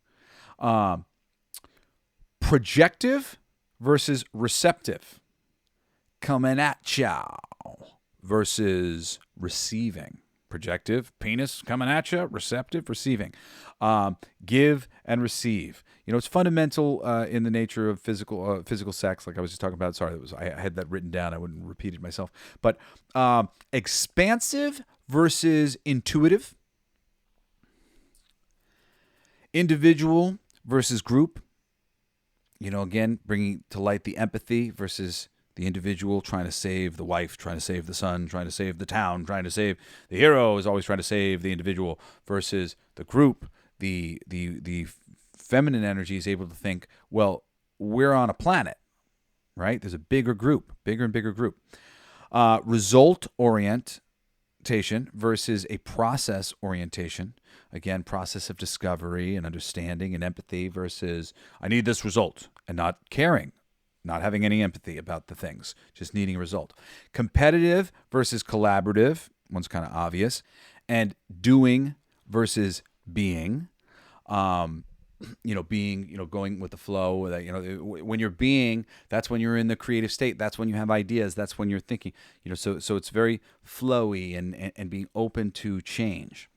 Projective versus receptive. Coming at ya versus receiving. Projective, penis coming at you. Receptive, receiving. Give and receive. It's fundamental in the nature of physical sex, like I was just talking about. Sorry, I had that written down. I wouldn't repeat it myself. But expansive versus intuitive. Individual versus group. Again, bringing to light the empathy versus the individual trying to save the wife, trying to save the son, trying to save the town, trying to save the hero is always trying to save the individual versus the group. The feminine energy is able to think, well, we're on a planet, right? There's a bigger and bigger group. Result orientation versus a process orientation. Again, process of discovery and understanding and empathy versus I need this result and not caring, not having any empathy about the things, just needing a result. Competitive versus collaborative, one's kind of obvious, and doing versus being. being, going with the flow. That, when you're being, that's when you're in the creative state. That's when you have ideas. That's when you're thinking. So it's very flowy and being open to change.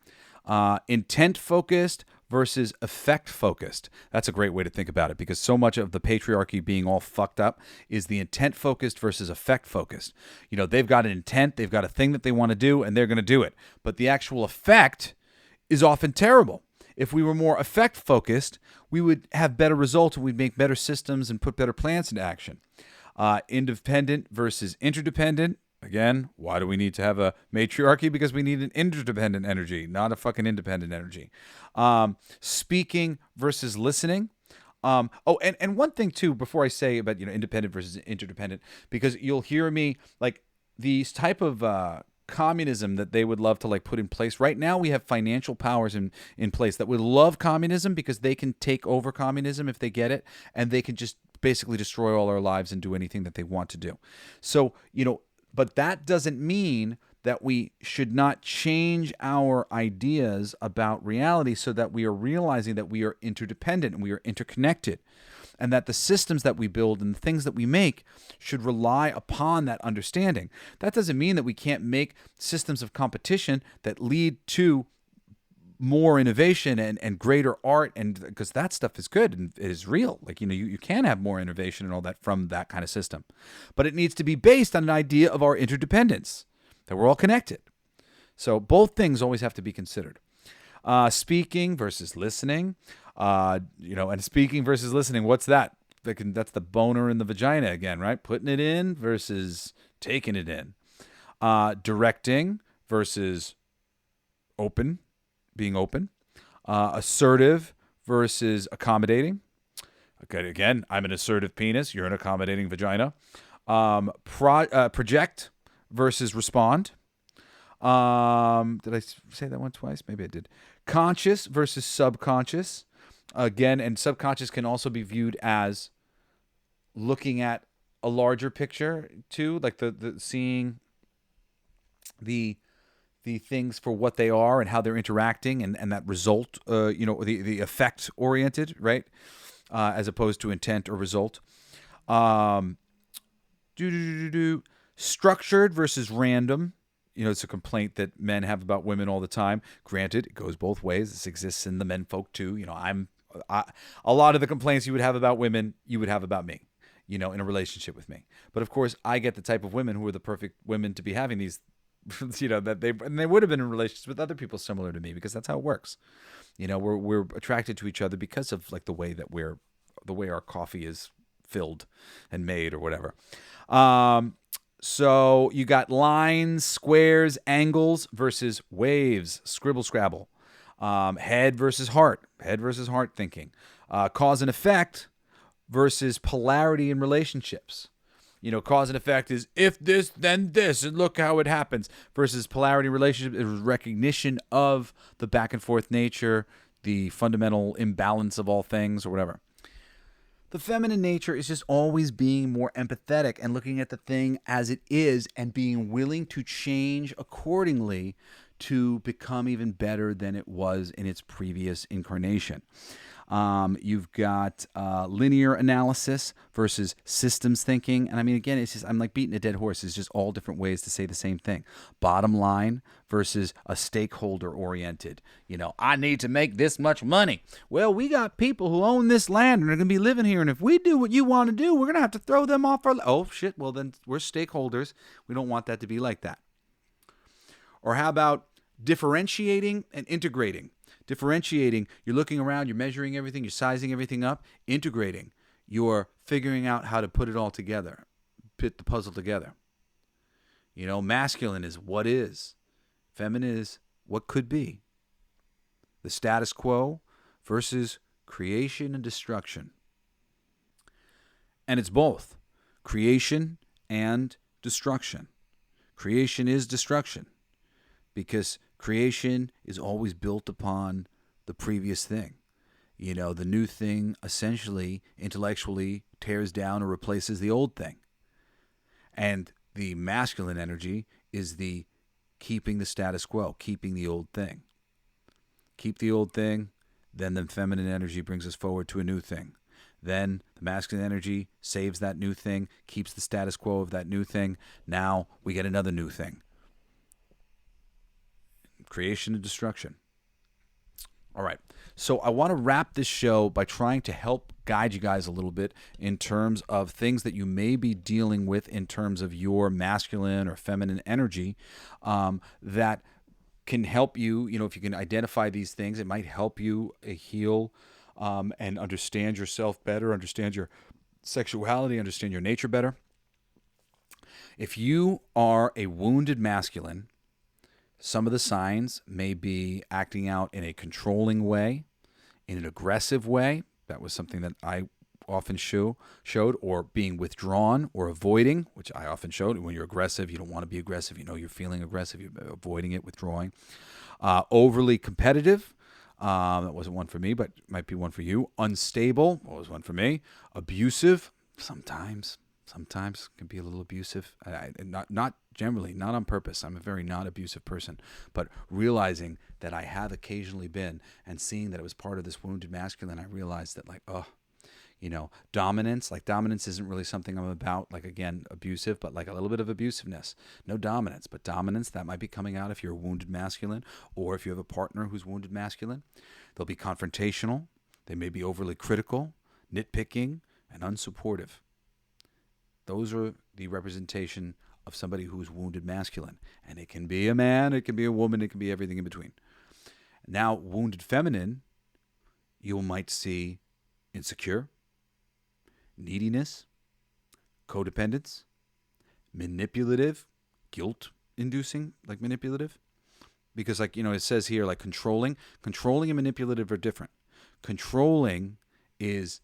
Intent focused versus effect focused. That's a great way to think about it, because so much of the patriarchy being all fucked up is the intent focused versus effect focused. They've got an intent, they've got a thing that they want to do, and they're going to do it. But the actual effect is often terrible. If we were more effect focused, we would have better results, and we'd make better systems and put better plans into action. Independent versus interdependent. Again, why do we need to have a matriarchy? Because we need an interdependent energy, not a fucking independent energy. Speaking versus listening. And one thing too, before I say about independent versus interdependent, because you'll hear me like these type of communism that they would love to like put in place. Right now, we have financial powers in place that would love communism because they can take over communism if they get it, and they can just basically destroy all our lives and do anything that they want to do. So but that doesn't mean that we should not change our ideas about reality so that we are realizing that we are interdependent and we are interconnected, and that the systems that we build and the things that we make should rely upon that understanding. That doesn't mean that we can't make systems of competition that lead to more innovation and greater art, and because that stuff is good and it is real. Like, you can have more innovation and all that from that kind of system. But it needs to be based on an idea of our interdependence, that we're all connected. So both things always have to be considered. Speaking versus listening. And speaking versus listening, what's that? That's the boner in the vagina again, right? Putting it in versus taking it in. Directing versus being open. Assertive versus accommodating. Okay, again, I'm an assertive penis. You're an accommodating vagina. Project versus respond. Did I say that one twice? Maybe I did. Conscious versus subconscious. Again, and subconscious can also be viewed as looking at a larger picture too, like the seeing the things for what they are and how they're interacting, and that result, the effect oriented, right? As opposed to intent or result. Structured versus random. It's a complaint that men have about women all the time. Granted, it goes both ways. This exists in the men folk too. A lot of the complaints you would have about women, you would have about me, in a relationship with me. But of course, I get the type of women who are the perfect women to be having these, that they would have been in relationships with other people similar to me, because that's how it works. We're attracted to each other because of like the way our coffee is filled and made or whatever. So you got lines, squares, angles versus waves, scribble scrabble. Head versus heart thinking. Cause and effect versus polarity in relationships. Cause and effect is if this, then this, and look how it happens. Versus polarity in relationship is recognition of the back and forth nature, the fundamental imbalance of all things, or whatever. The feminine nature is just always being more empathetic and looking at the thing as it is and being willing to change accordingly to become even better than it was in its previous incarnation. You've got linear analysis versus systems thinking. And I mean, again, it's just, I'm like beating a dead horse. It's just all different ways to say the same thing. Bottom line versus a stakeholder oriented. I need to make this much money. Well, we got people who own this land and are going to be living here. And if we do what you want to do, we're going to have to throw them off our... Oh, shit. Well, then we're stakeholders. We don't want that to be like that. Or how about differentiating and integrating? Differentiating, you're looking around, you're measuring everything, you're sizing everything up. Integrating, you're figuring out how to put it all together, put the puzzle together. Masculine is what is. Feminine is what could be. The status quo versus creation and destruction. And it's both creation and destruction. Creation is destruction, because creation is always built upon the previous thing. The new thing essentially intellectually tears down or replaces the old thing. And the masculine energy is the keeping the status quo, keeping the old thing. Keep the old thing, Then the feminine energy brings us forward to a new thing. Then the masculine energy saves that new thing, keeps the status quo of that new thing. Now we get another new thing. Creation and destruction. All right. So I want to wrap this show by trying to help guide you guys a little bit in terms of things that you may be dealing with in terms of your masculine or feminine energy that can help you. If you can identify these things, it might help you heal and understand yourself better, understand your sexuality, understand your nature better. If you are a wounded masculine, some of the signs may be acting out in a controlling way, in an aggressive way. That was something that I often showed, or being withdrawn or avoiding, which I often showed. When you're aggressive, you don't want to be aggressive. You're feeling aggressive, you're avoiding it, withdrawing. Overly competitive. That wasn't one for me, but might be one for you. Unstable. That was one for me. Abusive. Sometimes can be a little abusive. Not generally, not on purpose. I'm a very not abusive person, but realizing that I have occasionally been and seeing that it was part of this wounded masculine, I realized that dominance. Like dominance isn't really something I'm about. Like again, abusive, but like a little bit of abusiveness. No dominance, but dominance that might be coming out if you're a wounded masculine, or if you have a partner who's wounded masculine. They'll be confrontational. They may be overly critical, nitpicking, and unsupportive. Those are the representation of somebody who's wounded masculine. And it can be a man, it can be a woman, it can be everything in between. Now, wounded feminine, you might see insecure, neediness, codependence, manipulative, guilt-inducing, like manipulative. Because it says here, like controlling and manipulative are different. Controlling is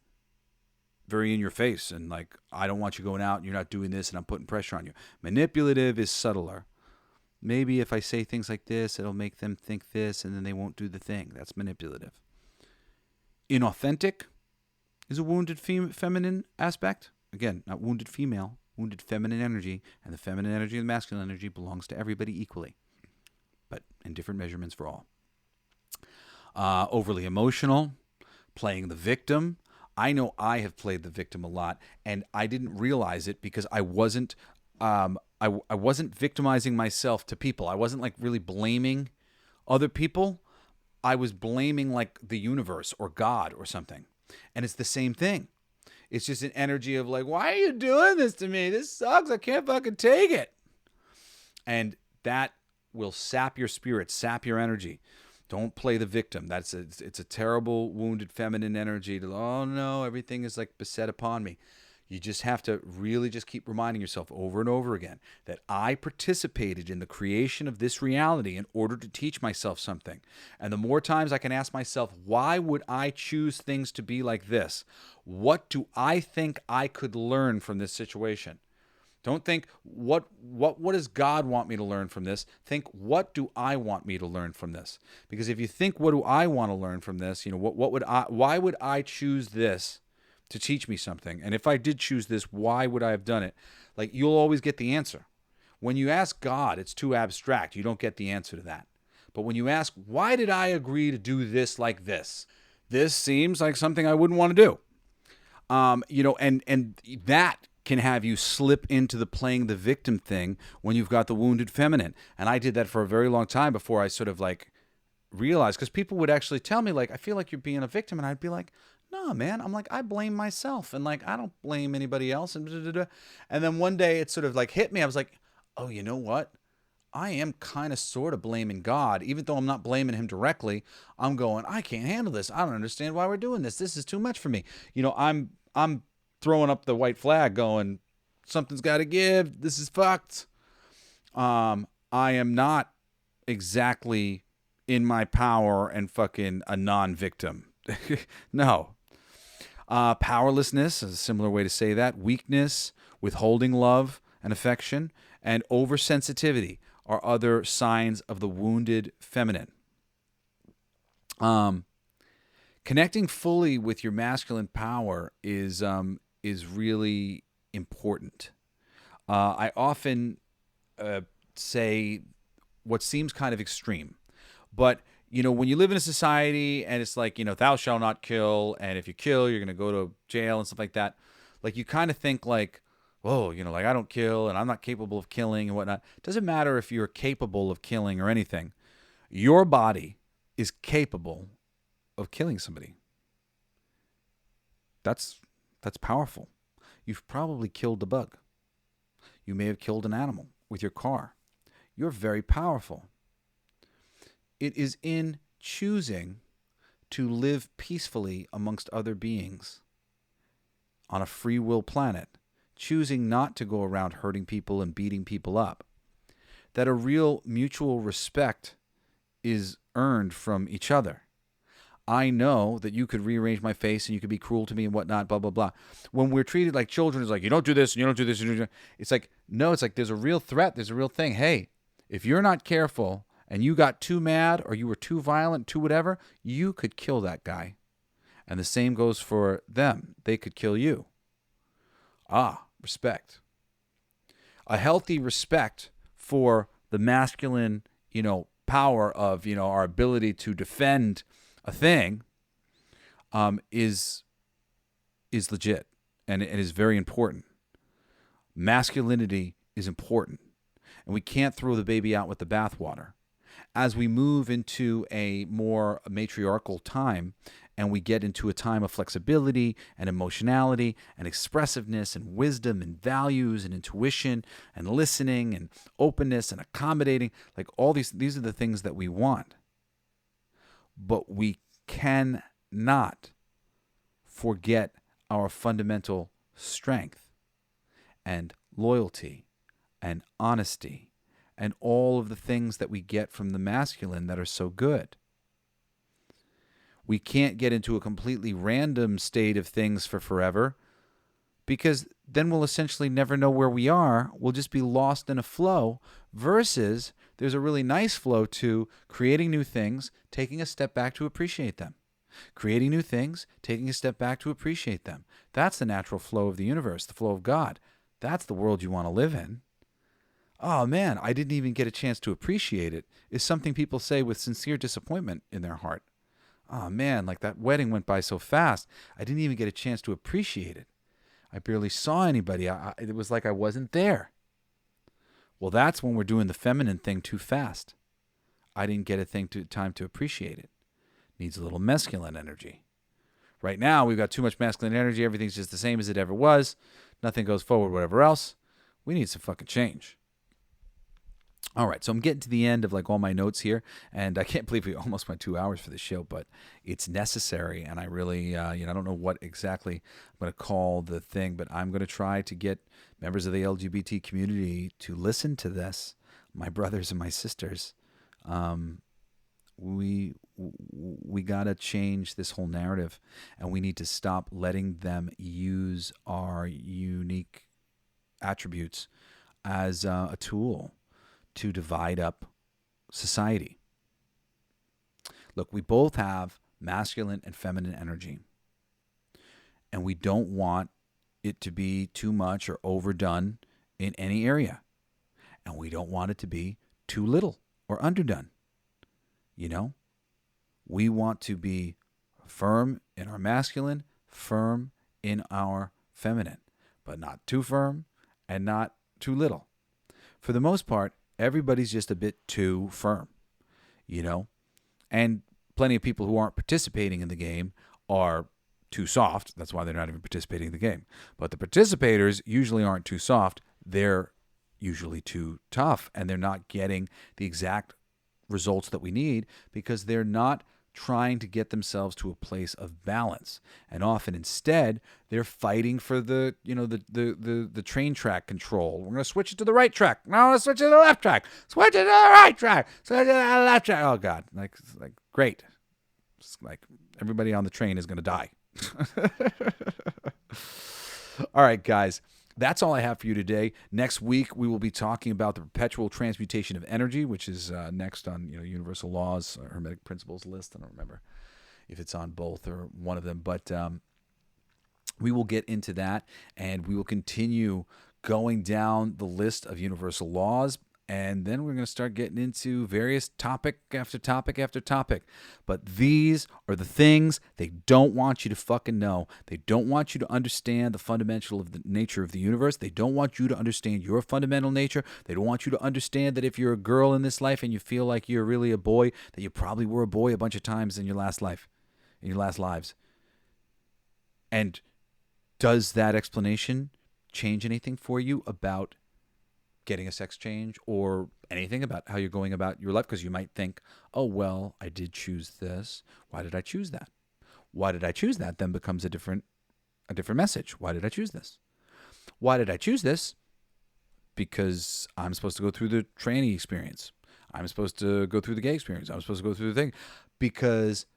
very in your face and like, I don't want you going out and you're not doing this and I'm putting pressure on you. Manipulative is subtler. Maybe if I say things like this, it'll make them think this and then they won't do the thing. That's manipulative. Inauthentic is a wounded feminine aspect. Again, not wounded female, wounded feminine energy. And the feminine energy and the masculine energy belongs to everybody equally, but in different measurements for all. Overly emotional, playing the victim. I know I have played the victim a lot, and I didn't realize it because I wasn't I wasn't victimizing myself to people. I wasn't like really blaming other people. I was blaming like the universe or God or something. And it's the same thing. It's just an energy of like, why are you doing this to me? This sucks. I can't fucking take it. And that will sap your spirit, sap your energy. Don't play the victim. It's a terrible wounded feminine energy to, oh no, everything is like beset upon me. You just have to really just keep reminding yourself over and over again that I participated in the creation of this reality in order to teach myself something. And the more times I can ask myself, why would I choose things to be like this? What do I think I could learn from this situation? Don't think, what does God want me to learn from this? Think, what do I want me to learn from this? Because if you think, what do I want to learn from this? Why would I choose this to teach me something? And if I did choose this, why would I have done it? Like, you'll always get the answer. When you ask God, it's too abstract. You don't get the answer to that. But when you ask, why did I agree to do this like this? This seems like something I wouldn't want to do. And that can have you slip into the playing the victim thing when you've got the wounded feminine. And I did that for a very long time before I sort of like realized, because people would actually tell me like, I feel like you're being a victim. And I'd be like, no, man. I'm like, I blame myself. And like, I don't blame anybody else. And then one day it sort of like hit me. I was like, oh, you know what? I am kind of sort of blaming God, even though I'm not blaming him directly. I'm going, I can't handle this. I don't understand why we're doing this. This is too much for me. I'm throwing up the white flag going, something's got to give. This is fucked. I am not exactly in my power and fucking a non-victim. No. Powerlessness is a similar way to say that. Weakness, withholding love and affection, and oversensitivity are other signs of the wounded feminine. Connecting fully with your masculine power is really important. I often say what seems kind of extreme, but when you live in a society and it's like, thou shalt not kill, and if you kill, you're going to go to jail and stuff like that. Like, you kind of think like, whoa, like, I don't kill and I'm not capable of killing and whatnot. It doesn't matter if you're capable of killing or anything. Your body is capable of killing somebody. That's powerful. You've probably killed a bug. You may have killed an animal with your car. You're very powerful. It is in choosing to live peacefully amongst other beings on a free will planet, choosing not to go around hurting people and beating people up, that a real mutual respect is earned from each other. I know that you could rearrange my face and you could be cruel to me and whatnot, blah, blah, blah. When we're treated like children, it's like, you don't do this and you don't do this. It's like, no, it's like there's a real threat. There's a real thing. Hey, if you're not careful and you got too mad or you were too violent, too whatever, you could kill that guy. And the same goes for them. They could kill you. Respect. A healthy respect for the masculine, power of, our ability to defend a thing is legit, and it is very important. Masculinity is important, and we can't throw the baby out with the bathwater. As we move into a more matriarchal time and we get into a time of flexibility and emotionality and expressiveness and wisdom and values and intuition and listening and openness and accommodating, like all these are the things that we want. But we cannot forget our fundamental strength and loyalty and honesty and all of the things that we get from the masculine that are so good. We can't get into a completely random state of things for forever, because then we'll essentially never know where we are. We'll just be lost in a flow, versus there's a really nice flow to creating new things, taking a step back to appreciate them. Creating new things, taking a step back to appreciate them. That's the natural flow of the universe, the flow of God. That's the world you want to live in. Oh man, I didn't even get a chance to appreciate it, is something people say with sincere disappointment in their heart. Oh man, like that wedding went by so fast, I didn't even get a chance to appreciate it. I barely saw anybody. It was like I wasn't there. Well, that's when we're doing the feminine thing too fast. I didn't get time to appreciate it. Needs a little masculine energy. Right now, we've got too much masculine energy. Everything's just the same as it ever was. Nothing goes forward, whatever else. We need some fucking change. All right, so I'm getting to the end of like all my notes here, and I can't believe we almost went 2 hours for the show, but it's necessary, and I really, I don't know what exactly I'm going to call the thing, but I'm going to try to get members of the LGBT community to listen to this, my brothers and my sisters. We got to change this whole narrative, and we need to stop letting them use our unique attributes as a tool to divide up society. Look, we both have masculine and feminine energy, and we don't want it to be too much or overdone in any area, and we don't want it to be too little or underdone. We want to be firm in our masculine, firm in our feminine, but not too firm and not too little. For the most part, everybody's just a bit too firm, and plenty of people who aren't participating in the game are too soft. That's why they're not even participating in the game. But the participators usually aren't too soft. They're usually too tough, and they're not getting the exact results that we need because they're not trying to get themselves to a place of balance. And often instead, they're fighting for the train track control. We're going to switch it to the right track. No, let's switch it to the left track. Switch it to the right track. Switch it to the left track. Oh God. Like great. It's like everybody on the train is going to die. All right, guys. That's all I have for you today. Next week, we will be talking about the perpetual transmutation of energy, which is next on Universal Laws, Hermetic Principles list. I don't remember if it's on both or one of them, but we will get into that, and we will continue going down the list of universal laws And then we're going to start getting into various topic after topic after topic. But these are the things they don't want you to fucking know. They don't want you to understand the fundamental of the nature of the universe. They don't want you to understand your fundamental nature. They don't want you to understand that if you're a girl in this life and you feel like you're really a boy, that you probably were a boy a bunch of times in your last life, in your last lives. And does that explanation change anything for you about getting a sex change or anything about how you're going about your life? Because you might think, oh, well, I did choose this. Why did I choose that? Why did I choose that? Then becomes a different message. Why did I choose this? Why did I choose this? Because I'm supposed to go through the tranny experience. I'm supposed to go through the gay experience. I'm supposed to go through the thing because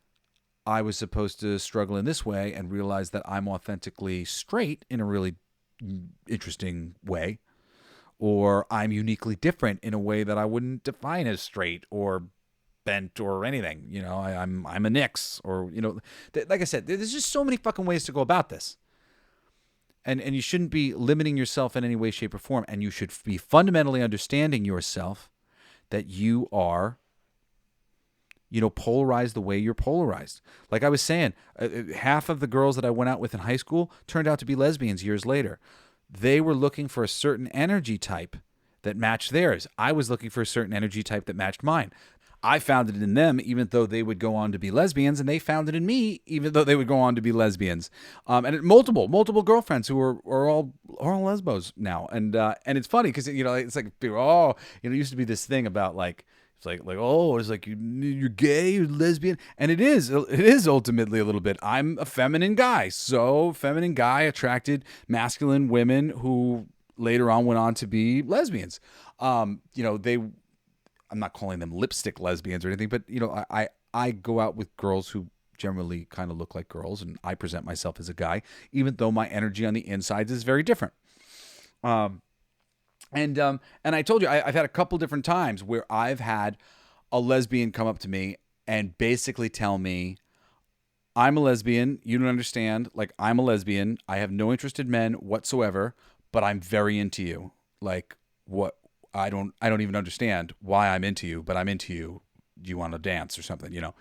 I was supposed to struggle in this way and realize that I'm authentically straight in a really interesting way. Or I'm uniquely different in a way that I wouldn't define as straight or bent or anything. You know, I'm a Nix, or, you know, like I said, there's just so many fucking ways to go about this. And you shouldn't be limiting yourself in any way, shape, or form. And you should be fundamentally understanding yourself that you are, you know, polarized the way you're polarized. Like I was saying, half of the girls that I went out with in high school turned out to be lesbians years later. They were looking for a certain energy type that matched theirs. I was looking for a certain energy type that matched mine. I found it in them, even though they would go on to be lesbians, and they found it in me, even though they would go on to be lesbians. And multiple girlfriends who are all lesbos now. And it's funny because, you know, it's like, oh, you know, it used to be this thing about like, it's like, oh, it's like you're gay, you're lesbian. And it is ultimately a little bit. I'm a feminine guy. So feminine guy attracted masculine women who later on went on to be lesbians. You know, I'm not calling them lipstick lesbians or anything, but, you know, I go out with girls who generally kind of look like girls, and I present myself as a guy, even though my energy on the inside is very different. And I told you, I've had a couple different times where I've had a lesbian come up to me and basically tell me, I'm a lesbian. You don't understand. Like, I'm a lesbian. I have no interest in men whatsoever, but I'm very into you. Like, what? I don't even understand why I'm into you, but I'm into you. Do you want to dance or something, you know?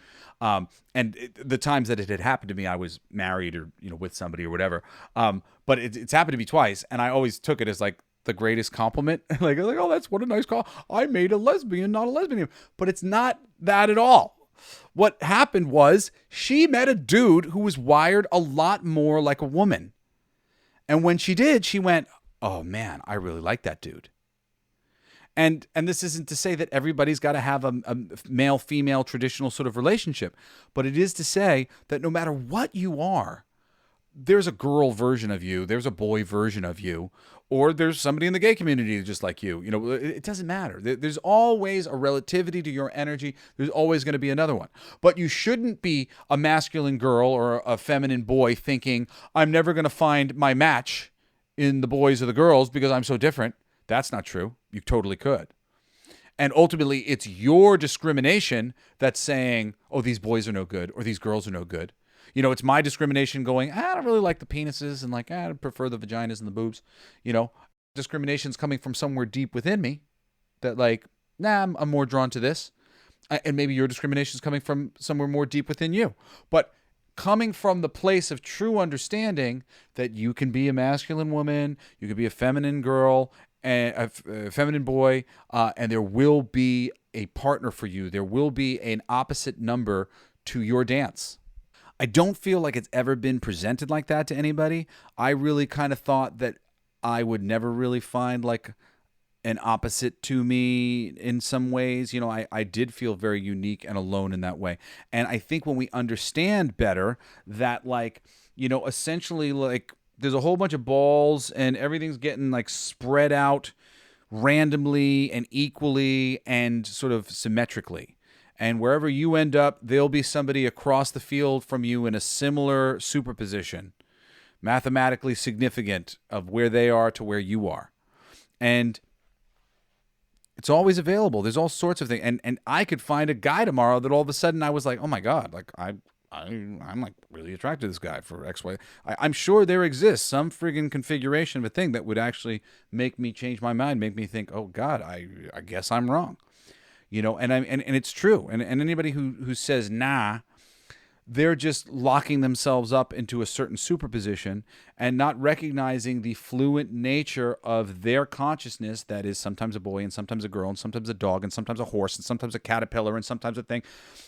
The times that it had happened to me, I was married or, you know, with somebody or whatever. But it's happened to me twice. And I always took it as like the greatest compliment. like, oh, that's what a nice call. I made a lesbian, not a lesbian. But it's not that at all. What happened was she met a dude who was wired a lot more like a woman. And when she did, she went, oh man, I really like that dude. And this isn't to say that everybody's got to have a male-female traditional sort of relationship, but it is to say that no matter what you are, there's a girl version of you, there's a boy version of you, or there's somebody in the gay community just like you. You know, it doesn't matter. There's always a relativity to your energy. There's always going to be another one. But you shouldn't be a masculine girl or a feminine boy thinking, I'm never going to find my match in the boys or the girls because I'm so different. That's not true. You totally could. And ultimately, it's your discrimination that's saying, oh, these boys are no good or these girls are no good. You know, it's my discrimination going, I don't really like the penises and like, I prefer the vaginas and the boobs. You know, discrimination's coming from somewhere deep within me that like, I'm more drawn to this. And maybe your discrimination's coming from somewhere more deep within you. But coming from the place of true understanding that you can be a masculine woman, you can be a feminine girl, and a feminine boy, and there will be a partner for you. There will be an opposite number to your dance. I don't feel like it's ever been presented like that to anybody. I really kind of thought that I would never really find like an opposite to me in some ways. You know, I did feel very unique and alone in that way. And I think when we understand better that, like, you know, essentially like there's a whole bunch of balls and everything's getting like spread out randomly and equally and sort of symmetrically. And wherever you end up, there'll be somebody across the field from you in a similar superposition, mathematically significant of where they are to where you are. And it's always available. There's all sorts of things. And I could find a guy tomorrow that all of a sudden I was like, oh my God, like I'm like really attracted to this guy for X, Y. I'm sure there exists some friggin' configuration of a thing that would actually make me change my mind, make me think, oh God, I guess I'm wrong. And it's true. And anybody who says nah, they're just locking themselves up into a certain superposition and not recognizing the fluent nature of their consciousness that is sometimes a boy and sometimes a girl and sometimes a dog and sometimes a horse and sometimes a caterpillar and sometimes a thing.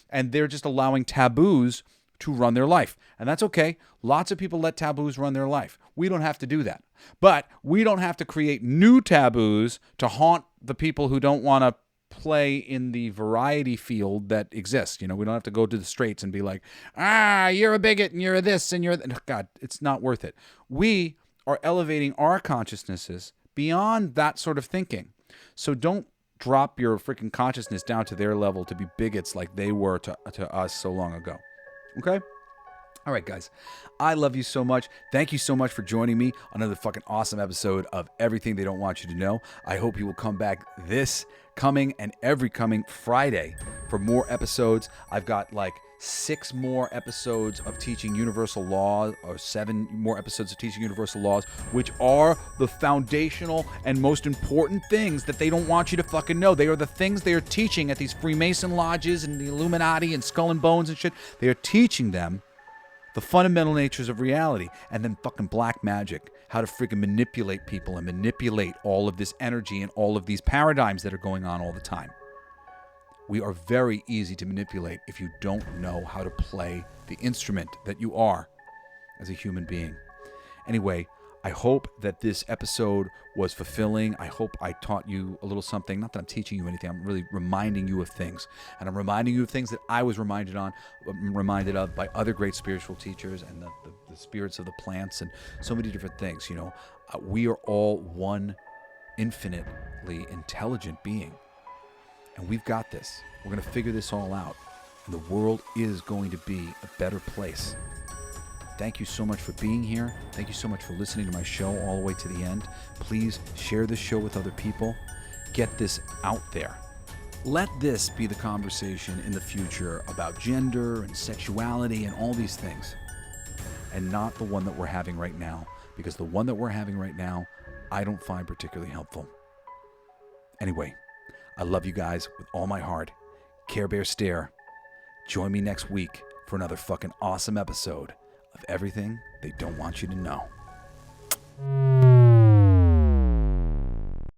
And they're just allowing taboos to run their life. And that's okay. Lots of people let taboos run their life. We don't have to do that. But we don't have to create new taboos to haunt the people who don't want to play in the variety field that exists. We don't have to go to the straights and be like, you're a bigot and you're this and you're that. God, it's not worth it. We are elevating our consciousnesses beyond that sort of thinking. So don't drop your freaking consciousness down to their level to be bigots like they were to us so long ago. Okay? All right, guys. I love you so much. Thank you so much for joining me on another fucking awesome episode of Everything They Don't Want You to Know. I hope you will come back this coming and every coming Friday for more episodes. I've got like 6 more episodes of teaching universal law, or 7 more episodes of teaching universal laws, which are the foundational and most important things that they don't want you to fucking know. They are the things they are teaching at these Freemason lodges and the Illuminati and Skull and Bones and shit. They are teaching them the fundamental natures of reality, and then fucking black magic, how to freaking manipulate people and manipulate all of this energy and all of these paradigms that are going on all the time. We are very easy to manipulate if you don't know how to play the instrument that you are as a human being. Anyway, I hope that this episode was fulfilling. I hope I taught you a little something. Not that I'm teaching you anything. I'm really reminding you of things. And I'm reminding you of things that I was reminded of by other great spiritual teachers and the spirits of the plants and so many different things. We are all one infinitely intelligent being. And we've got this. We're going to figure this all out. And the world is going to be a better place. Thank you so much for being here. Thank you so much for listening to my show all the way to the end. Please share this show with other people. Get this out there. Let this be the conversation in the future about gender and sexuality and all these things, and not the one that we're having right now, because the one that we're having right now, I don't find particularly helpful. Anyway, I love you guys with all my heart. Care Bear Stare. Join me next week for another fucking awesome episode of Everything They Don't Want You to Know.